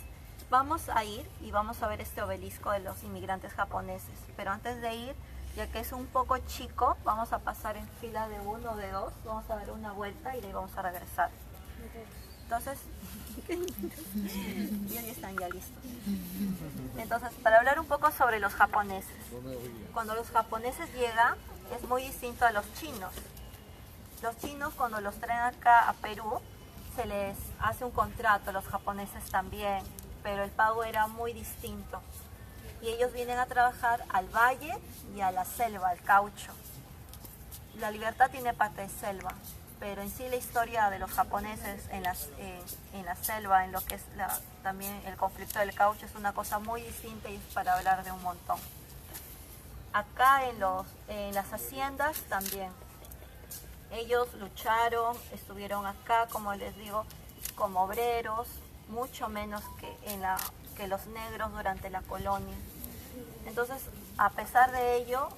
A: vamos a ir y vamos a ver este obelisco de los inmigrantes japoneses. Pero antes de ir, ya que es un poco chico, vamos a pasar en fila de 1 o de 2, vamos a dar una vuelta y de ahí vamos a regresar. Entonces, y ahí están ya listos. Entonces, para hablar un poco sobre los japoneses. Cuando los japoneses llegan, es muy distinto a los chinos. Los chinos, cuando los traen acá a Perú, se les hace un contrato, los japoneses también, pero el pago era muy distinto. Y ellos vienen a trabajar al valle y a la selva, al caucho. La Libertad tiene parte de selva, pero en sí la historia de los japoneses en la selva, en lo que es también el conflicto del caucho, es una cosa muy distinta y es para hablar de un montón. Acá en las haciendas también. Ellos lucharon, estuvieron acá, como les digo, como obreros, mucho menos que los negros durante la colonia. Entonces, a pesar de ello,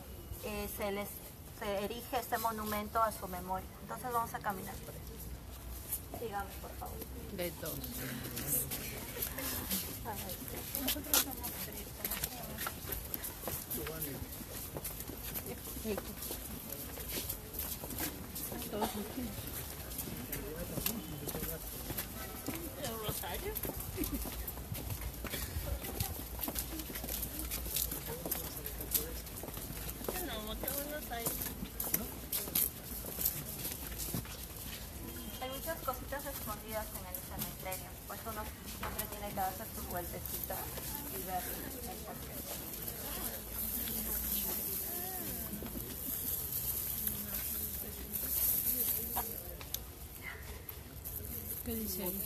A: se erige este monumento a su memoria. Entonces vamos a caminar por eso. Síganme, por favor.
D: De todos. ¿El rosario?
A: Hay muchas cositas escondidas en el cementerio, pues uno siempre tiene que darse sus vueltecitas y ver estas cosas.
D: ¿Qué dice ahí?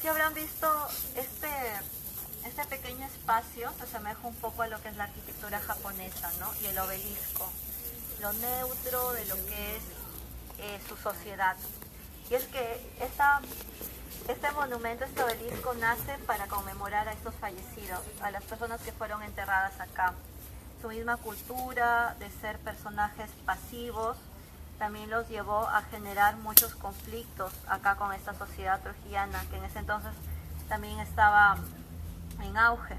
A: Si habrán visto este pequeño espacio, se asemeja un poco a lo que es la arquitectura japonesa, ¿no? Y el obelisco, lo neutro de lo que es su sociedad. Y es que este monumento, este obelisco, nace para conmemorar a estos fallecidos, a las personas que fueron enterradas acá. Su misma cultura de ser personajes pasivos también los llevó a generar muchos conflictos acá con esta sociedad trujillana, que en ese entonces también estaba en auge.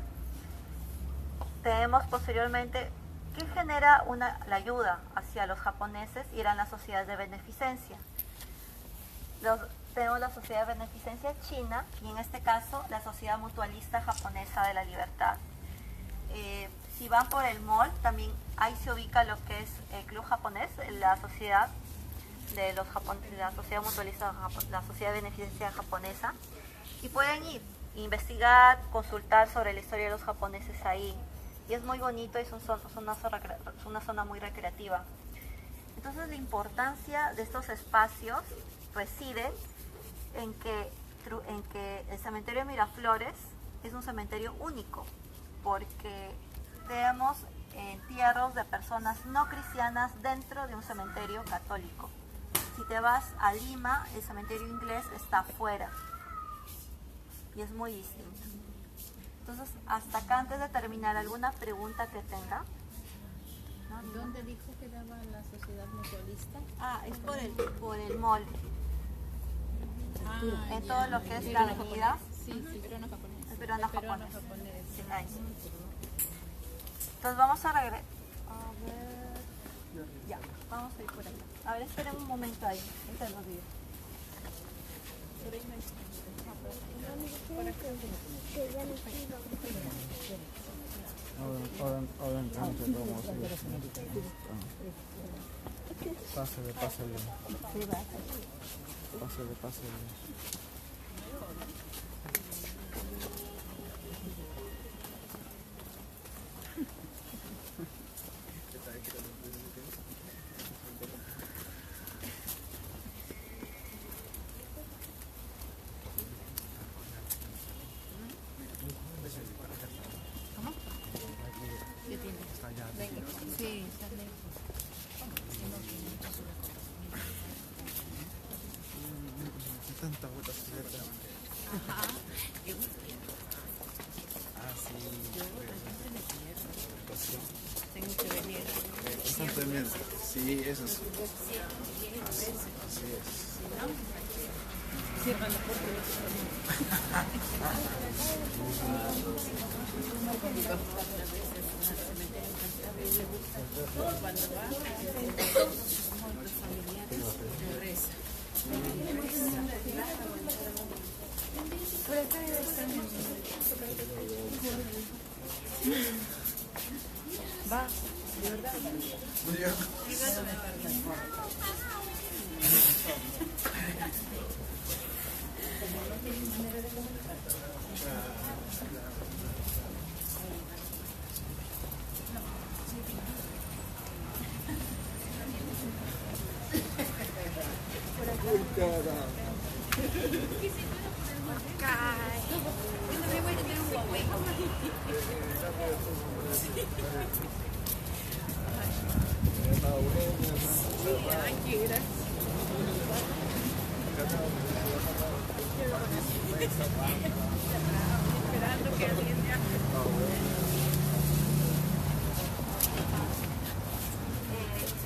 A: Tenemos posteriormente que genera la ayuda hacia los japoneses y eran las sociedades de beneficencia. Tenemos la sociedad de beneficencia china y en este caso la sociedad mutualista japonesa de la Libertad. Si van por el mall, también ahí se ubica lo que es el club japonés, la sociedad de la sociedad mutualista, la sociedad de beneficencia japonesa, y pueden ir, investigar, consultar sobre la historia de los japoneses ahí. Y es muy bonito y es una zona muy recreativa. Entonces la importancia de estos espacios reside en que el cementerio de Miraflores es un cementerio único, porque tenemos entierros de personas no cristianas dentro de un cementerio católico. Si te vas a Lima, el cementerio inglés está afuera. y es muy distinto. Entonces, hasta acá, antes de terminar, ¿alguna pregunta que tenga? ¿No?
B: ¿Dónde dijo que daba la sociedad mutualista?
A: Ah, es por el mall. En todo lo que es la avenida.
B: Sí, peruano japonés.
A: El peruano
B: Peruano
A: japonés.
B: japonés.
A: Sí, ahí sí. Entonces vamos a regresar. A ver. Ya, vamos a ir por allá. A ver, esperen un momento ahí. Ahorita nos digo.
C: Ahora entramos y vamos a ver. Pásale. Pásale.
B: Sí, está lejos.
C: Tanta vuelta
B: Ajá. Tengo que venir.
C: Constantemente. Sí, eso sí. Así es.
B: Cierran la puerta. Cuando va, los familiares reza. Va, de verdad.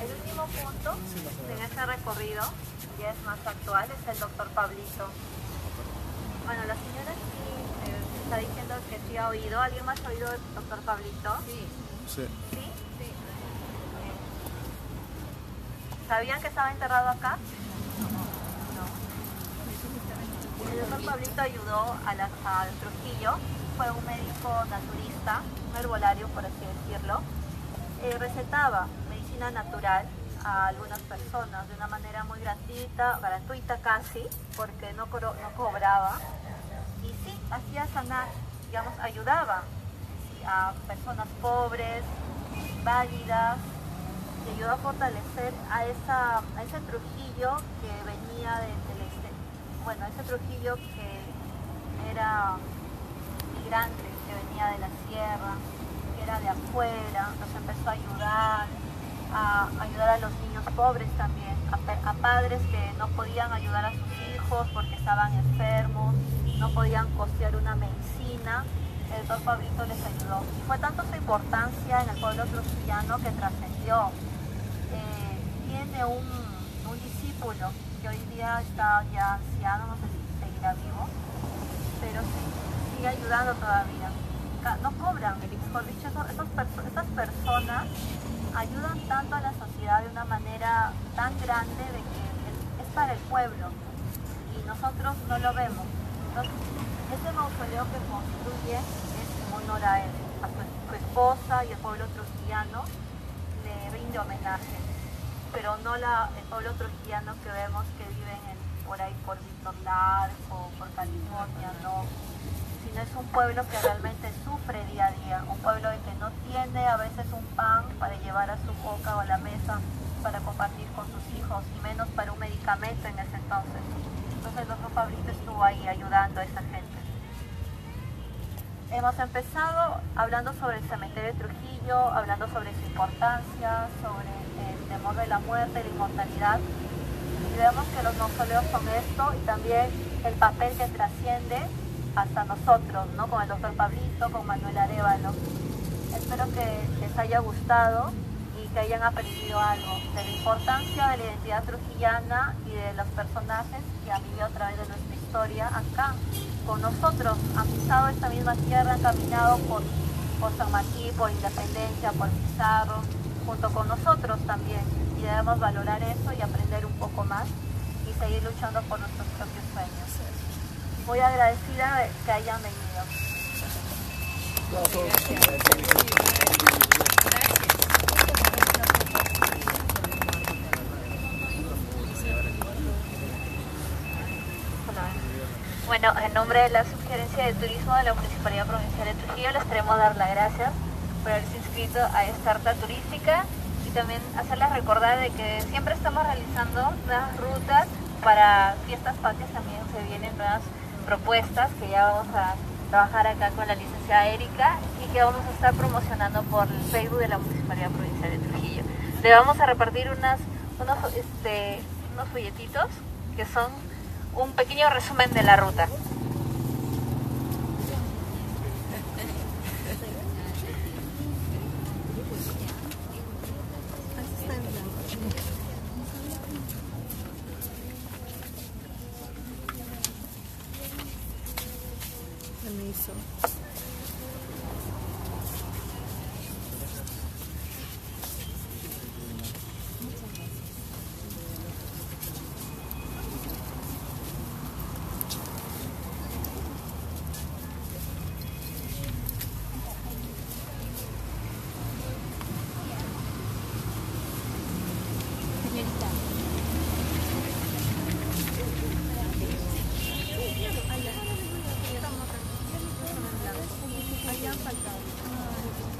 A: El último punto en este recorrido, ya es más actual, es el doctor Pablito. Bueno, la señora sí está diciendo que sí ha oído. ¿Alguien más ha oído del doctor Pablito?
B: Sí.
C: Sí.
A: ¿Sí? ¿Sabían que estaba enterrado acá? No. El doctor Pablito ayudó a Trujillo, fue un médico naturista, un herbolario por así decirlo. Recetaba medicina natural a algunas personas de una manera muy gratuita casi, porque no cobraba. Y sí, hacía sanar, digamos, ayudaba a personas pobres, válidas, y ayudó a fortalecer a ese Trujillo que venía del exterior. Bueno, ese Trujillo que era migrante, que venía de la sierra, que era de afuera, nos empezó a ayudar a los niños pobres también, a padres que no podían ayudar a sus hijos porque estaban enfermos, no podían costear una medicina. El doctor Pablito les ayudó. Y fue tanto su importancia en el pueblo trujillano que trascendió. Tiene un discípulo que hoy día está ya anciano, no sé si seguirá vivo, pero sí, sigue ayudando todavía. No cobran, mejor dicho, estas personas ayudan tanto a la sociedad de una manera tan grande de que es para el pueblo y nosotros no lo vemos. Entonces, este mausoleo que construye es en honor a él, a su esposa y el pueblo trujillano le rinde homenaje, pero no el pueblo trujillano que vemos que viven por ahí por Víctor Larco, por California, no, sino es un pueblo que realmente sufre día a día, un pueblo que no tiene a veces un pan para llevar a su boca o a la mesa para compartir con sus hijos, y menos para un medicamento en ese entonces. Entonces el doctor Pablito estuvo ahí ayudando a esa gente. Hemos empezado hablando sobre el cementerio de Trujillo, hablando sobre su importancia, sobre el temor de la muerte, la inmortalidad. Y vemos que los mausoleos son esto, y también el papel que trasciende hasta nosotros, ¿no? Con el doctor Pablito, con Manuel Arévalo. Espero que les haya gustado y que hayan aprendido algo de la importancia de la identidad trujillana y de los personajes que han vivido a través de nuestra historia acá, con nosotros, han pisado esta misma tierra, han caminado por San Martín, por Independencia, por Pizarro, junto con nosotros también, y debemos valorar eso y aprender un poco más y seguir luchando por nuestros propios sueños. Muy agradecida de que hayan venido. Bueno, en nombre de la Subgerencia de Turismo de la Municipalidad Provincial de Trujillo les queremos dar las gracias por haberse inscrito a esta ruta turística y también hacerles recordar de que siempre estamos realizando nuevas rutas para fiestas patrias. También se vienen nuevas propuestas que ya vamos a trabajar acá con la licenciada Erika y que vamos a estar promocionando por el Facebook de la Municipalidad Provincial de Trujillo. Le vamos a repartir unos folletitos que son un pequeño resumen de la ruta.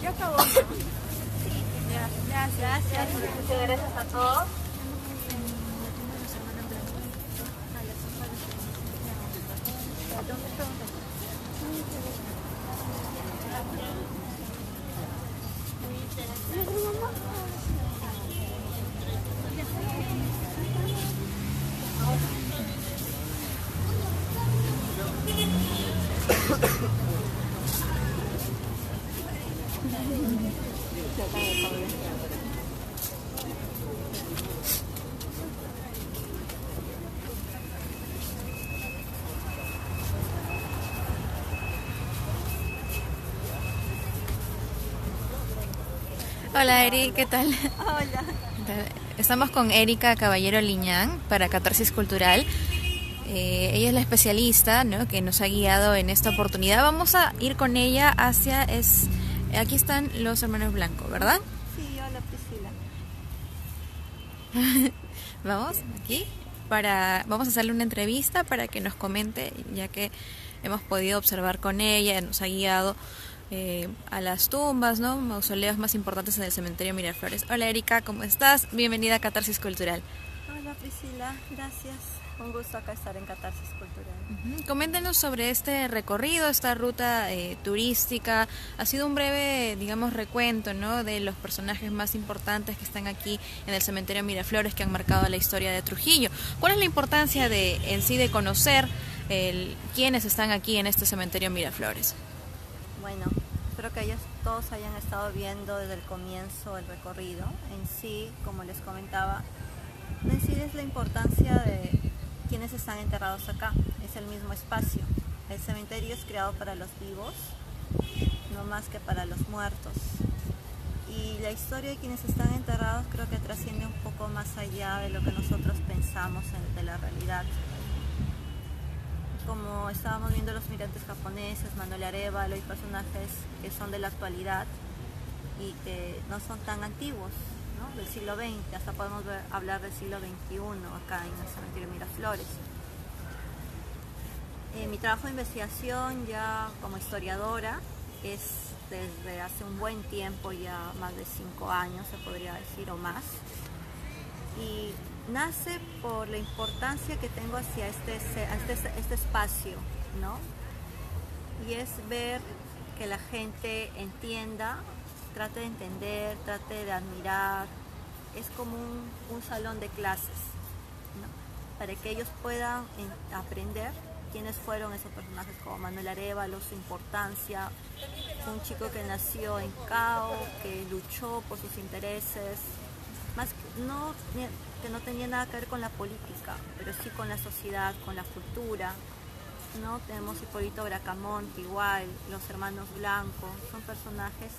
E: Ya acabó.
A: Gracias. Muchas gracias a todos.
F: Hola Eri, ¿qué tal?
A: Hola.
F: Estamos con Erika Caballero Liñán para Catarsis Cultural. Ella es la especialista, ¿no?, que nos ha guiado en esta oportunidad. Vamos a ir con ella hacia... aquí están los hermanos Blanco, ¿verdad?
A: Sí, hola Priscila.
F: Vamos, aquí. Vamos a hacerle una entrevista para que nos comente, ya que hemos podido observar con ella, nos ha guiado a las tumbas, ¿no?, mausoleos más importantes en el cementerio Miraflores. Hola Erika, ¿cómo estás? Bienvenida a Catarsis Cultural.
A: Hola Priscila, gracias. Un gusto acá estar en Catarsis Cultural.
F: Coméntenos sobre este recorrido, esta ruta turística. Ha sido un breve, digamos, recuento, ¿no?, de los personajes más importantes que están aquí en el cementerio Miraflores, que han marcado la historia de Trujillo. ¿Cuál es la importancia en sí de conocer quiénes están aquí en este cementerio Miraflores?
A: Bueno, espero que ellos todos hayan estado viendo desde el comienzo el recorrido. En sí, como les comentaba, en sí es la importancia de quienes están enterrados acá. Es el mismo espacio. El cementerio es creado para los vivos, no más que para los muertos. Y la historia de quienes están enterrados creo que trasciende un poco más allá de lo que nosotros pensamos de la realidad. Como estábamos viendo los migrantes japoneses, Manuel Arévalo y personajes que son de la actualidad y que no son tan antiguos, ¿no?, del siglo XX, hasta podemos hablar del siglo XXI acá en el cementerio Miraflores. Mi trabajo de investigación ya como historiadora es desde hace un buen tiempo, ya más de 5 años se podría decir o más, y nace por la importancia que tengo hacia este espacio, ¿no? Y es ver que la gente entienda, trate de entender, trate de admirar. Es como un salón de clases, ¿no?, para que ellos puedan aprender quiénes fueron esos personajes como Manuel Arévalo, su importancia, un chico que nació en Cao, que luchó por sus intereses, que no tenía nada que ver con la política, pero sí con la sociedad, con la cultura, ¿no? Tenemos Hipólito Bracamonte igual, los hermanos Blanco, son personajes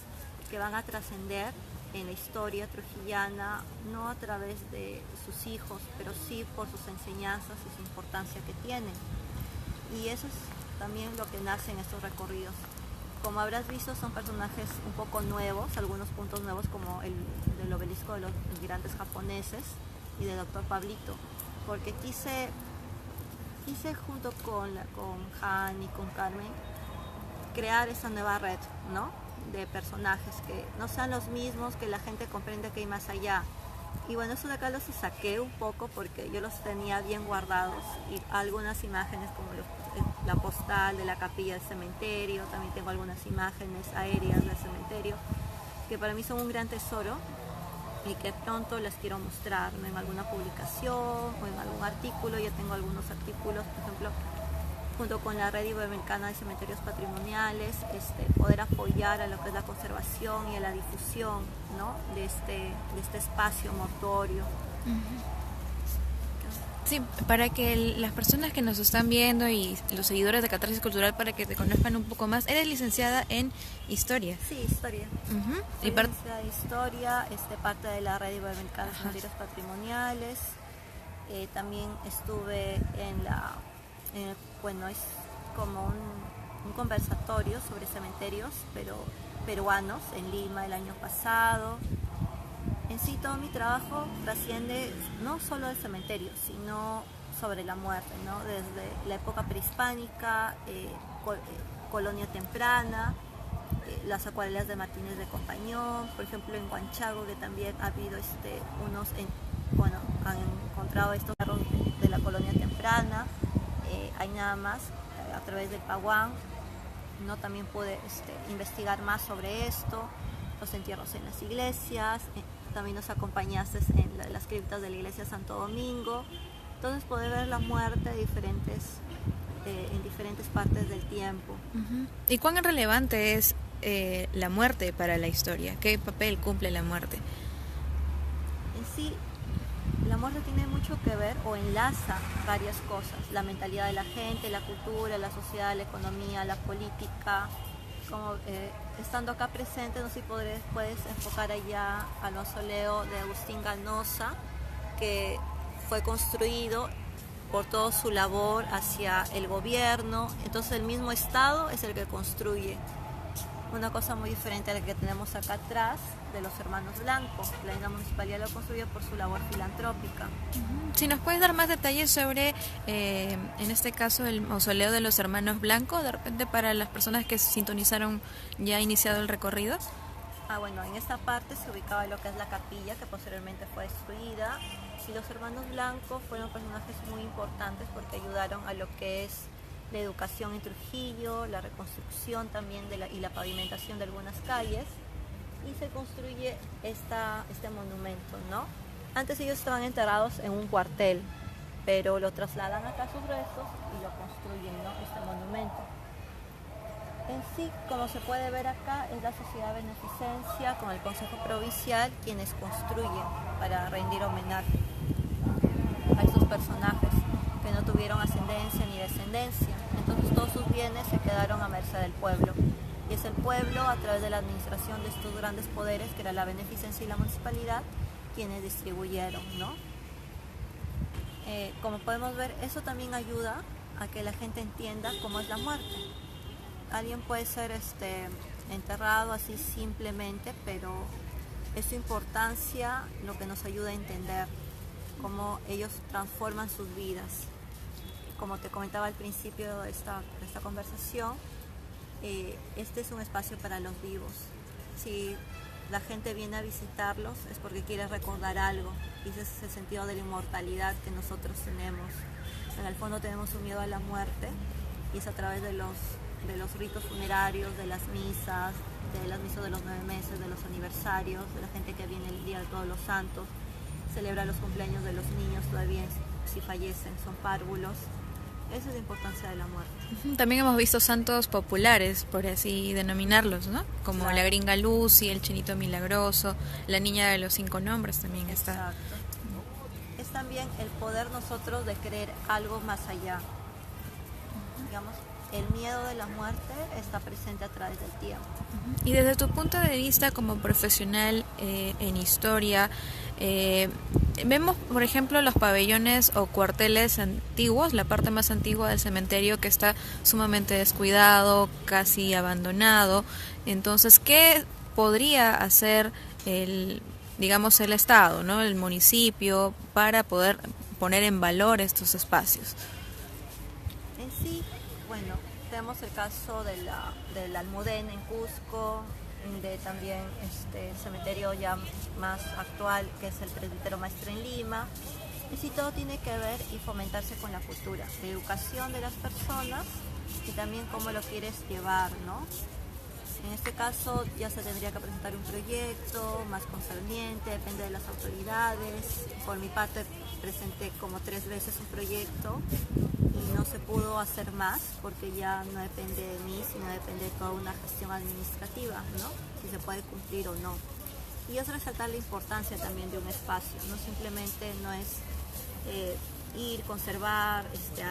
A: que van a trascender en la historia trujillana, no a través de sus hijos, pero sí por sus enseñanzas y su importancia que tienen. Y eso es también lo que nace en estos recorridos. Como habrás visto, son personajes un poco nuevos, algunos puntos nuevos como el del obelisco de los inmigrantes japoneses y de Dr. Pablito, porque quise junto con Han y con Carmen crear esa nueva red, ¿no? De personajes que no sean los mismos, que la gente comprenda que hay más allá. Y bueno, eso de acá los saqué un poco porque yo los tenía bien guardados, y algunas imágenes como la postal de la capilla del cementerio, también tengo algunas imágenes aéreas del cementerio que para mí son un gran tesoro y que pronto les quiero mostrar, ¿no? En alguna publicación o en algún artículo. Ya tengo algunos artículos, por ejemplo, junto con la Red Iberoamericana de Cementerios Patrimoniales, poder apoyar a lo que es la conservación y a la difusión, ¿no? de este espacio mortuorio.
F: Sí, para que las personas que nos están viendo y los seguidores de Catarsis Cultural, para que te conozcan un poco más, eres licenciada en Historia.
A: Sí, Historia.
F: Y
A: licenciada en Historia, parte de la Red Iberoamericana de Cementerios Patrimoniales. También estuve bueno, es como un conversatorio sobre cementerios, pero peruanos, en Lima el año pasado. En sí, todo mi trabajo trasciende no solo del cementerio, sino sobre la muerte, ¿no? Desde la época prehispánica, colonia temprana, las acuarelas de Martínez de Compañón, por ejemplo en Huanchago, que también ha habido han encontrado estos de la colonia temprana. Hay nada más, a través del Paguán, ¿no? También pude investigar más sobre esto, los entierros en las iglesias. También nos acompañaste en las criptas de la iglesia Santo Domingo. Entonces poder ver la muerte en diferentes partes del tiempo.
F: ¿Y cuán relevante es la muerte para la historia? ¿Qué papel cumple la muerte?
A: En sí, la muerte tiene mucho que ver o enlaza varias cosas: la mentalidad de la gente, la cultura, la sociedad, la economía, la política. Como estando acá presente, no sé si puedes enfocar allá al mausoleo de Agustín Ganosa, que fue construido por toda su labor hacia el gobierno. Entonces el mismo Estado es el que construye. Una cosa muy diferente a la que tenemos acá atrás de los hermanos Blanco. La misma municipalidad lo construyó por su labor filantrópica.
F: Si nos puedes dar más detalles sobre, en este caso, el mausoleo de los hermanos Blanco, de repente para las personas que sintonizaron ya iniciado el recorrido.
A: Bueno, en esta parte se ubicaba lo que es la capilla, que posteriormente fue destruida, y los hermanos Blanco fueron personajes muy importantes porque ayudaron a lo que es la educación en Trujillo, la reconstrucción también y la pavimentación de algunas calles, y se construye este monumento, ¿no? Antes ellos estaban enterrados en un cuartel, pero lo trasladan acá a sus restos y lo construyen, ¿no? Este monumento. En sí, como se puede ver acá, es la Sociedad de Beneficencia con el Consejo Provincial quienes construyen para rendir homenaje a estos personajes que no tuvieron ascendencia ni descendencia. Entonces todos sus bienes se quedaron a merced del pueblo. Y es el pueblo, a través de la administración de estos grandes poderes, que era la beneficencia y la municipalidad, quienes distribuyeron, ¿no? Como podemos ver, eso también ayuda a que la gente entienda cómo es la muerte. Alguien puede ser enterrado así simplemente, pero es su importancia lo que nos ayuda a entender cómo ellos transforman sus vidas. Como te comentaba al principio de esta conversación, este es un espacio para los vivos. Si la gente viene a visitarlos es porque quiere recordar algo, y ese es el sentido de la inmortalidad que nosotros tenemos. En el fondo tenemos un miedo a la muerte, y es a través de los ritos funerarios, de las misas de los 9 meses, de los aniversarios, de la gente que viene el Día de Todos los Santos, celebra los cumpleaños de los niños todavía si fallecen, son párvulos. Esa es la importancia de la muerte.
F: También hemos visto santos populares, por así denominarlos, ¿no? Como
A: Claro.
F: la gringa Lucy, el chinito milagroso, la niña de los 5 nombres también está.
A: Exacto. Es también el poder nosotros de creer algo más allá. Digamos, el miedo de la muerte está presente a través del tiempo.
F: Y desde tu punto de vista como profesional en historia, vemos, por ejemplo, los pabellones o cuarteles antiguos, la parte más antigua del cementerio que está sumamente descuidado, casi abandonado. Entonces, ¿qué podría hacer digamos, el Estado, ¿no? El municipio, para poder poner en valor estos espacios?
A: En sí, bueno, tenemos el caso del Almudén en Cusco, de también el cementerio ya más actual, que es el Presbítero Maestro en Lima. Y sí, todo tiene que ver y fomentarse con la cultura, la educación de las personas y también cómo lo quieres llevar, ¿no? En este caso ya se tendría que presentar un proyecto más concerniente, depende de las autoridades. Por mi parte presenté como 3 veces un proyecto y no se pudo hacer más porque ya no depende de mí, sino depende de toda una gestión administrativa, ¿no? Si se puede cumplir o no. Y es resaltar la importancia también de un espacio, no simplemente no es ir, conservar,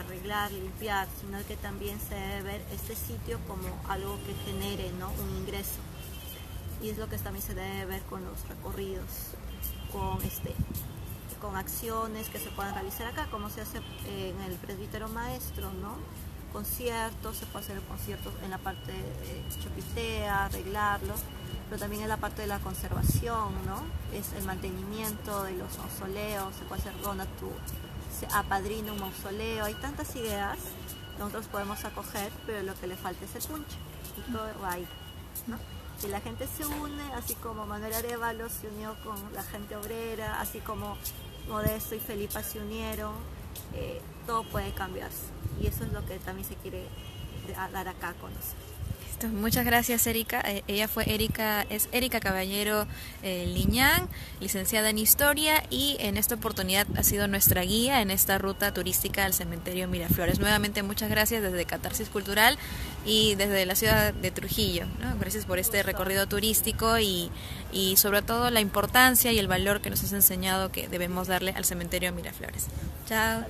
A: arreglar, limpiar, sino que también se debe ver este sitio como algo que genere, ¿no? Un ingreso. Y es lo que también se debe ver con los recorridos, con acciones que se puedan realizar acá, como se hace en el Presbítero Maestro, ¿no? Conciertos, se puede hacer conciertos en la parte de Chopitea, arreglarlos, pero también en la parte de la conservación, ¿no? Es el mantenimiento de los mausoleos, se puede hacer se apadrina un mausoleo, hay tantas ideas que nosotros podemos acoger, pero lo que le falta es el punche, y todo va ahí, ¿no? Si la gente se une, así como Manuel Arévalo se unió con la gente obrera, así como Modesto y Felipa se unieron, todo puede cambiarse, y eso es lo que también se quiere dar acá a conocer.
F: Muchas gracias, Erika. Ella es Erika Caballero Liñán, licenciada en Historia, y en esta oportunidad ha sido nuestra guía en esta ruta turística al cementerio Miraflores. Nuevamente, muchas gracias desde Catarsis Cultural y desde la ciudad de Trujillo, ¿no? Gracias por este recorrido turístico y sobre todo la importancia y el valor que nos has enseñado que debemos darle al cementerio Miraflores. Chao.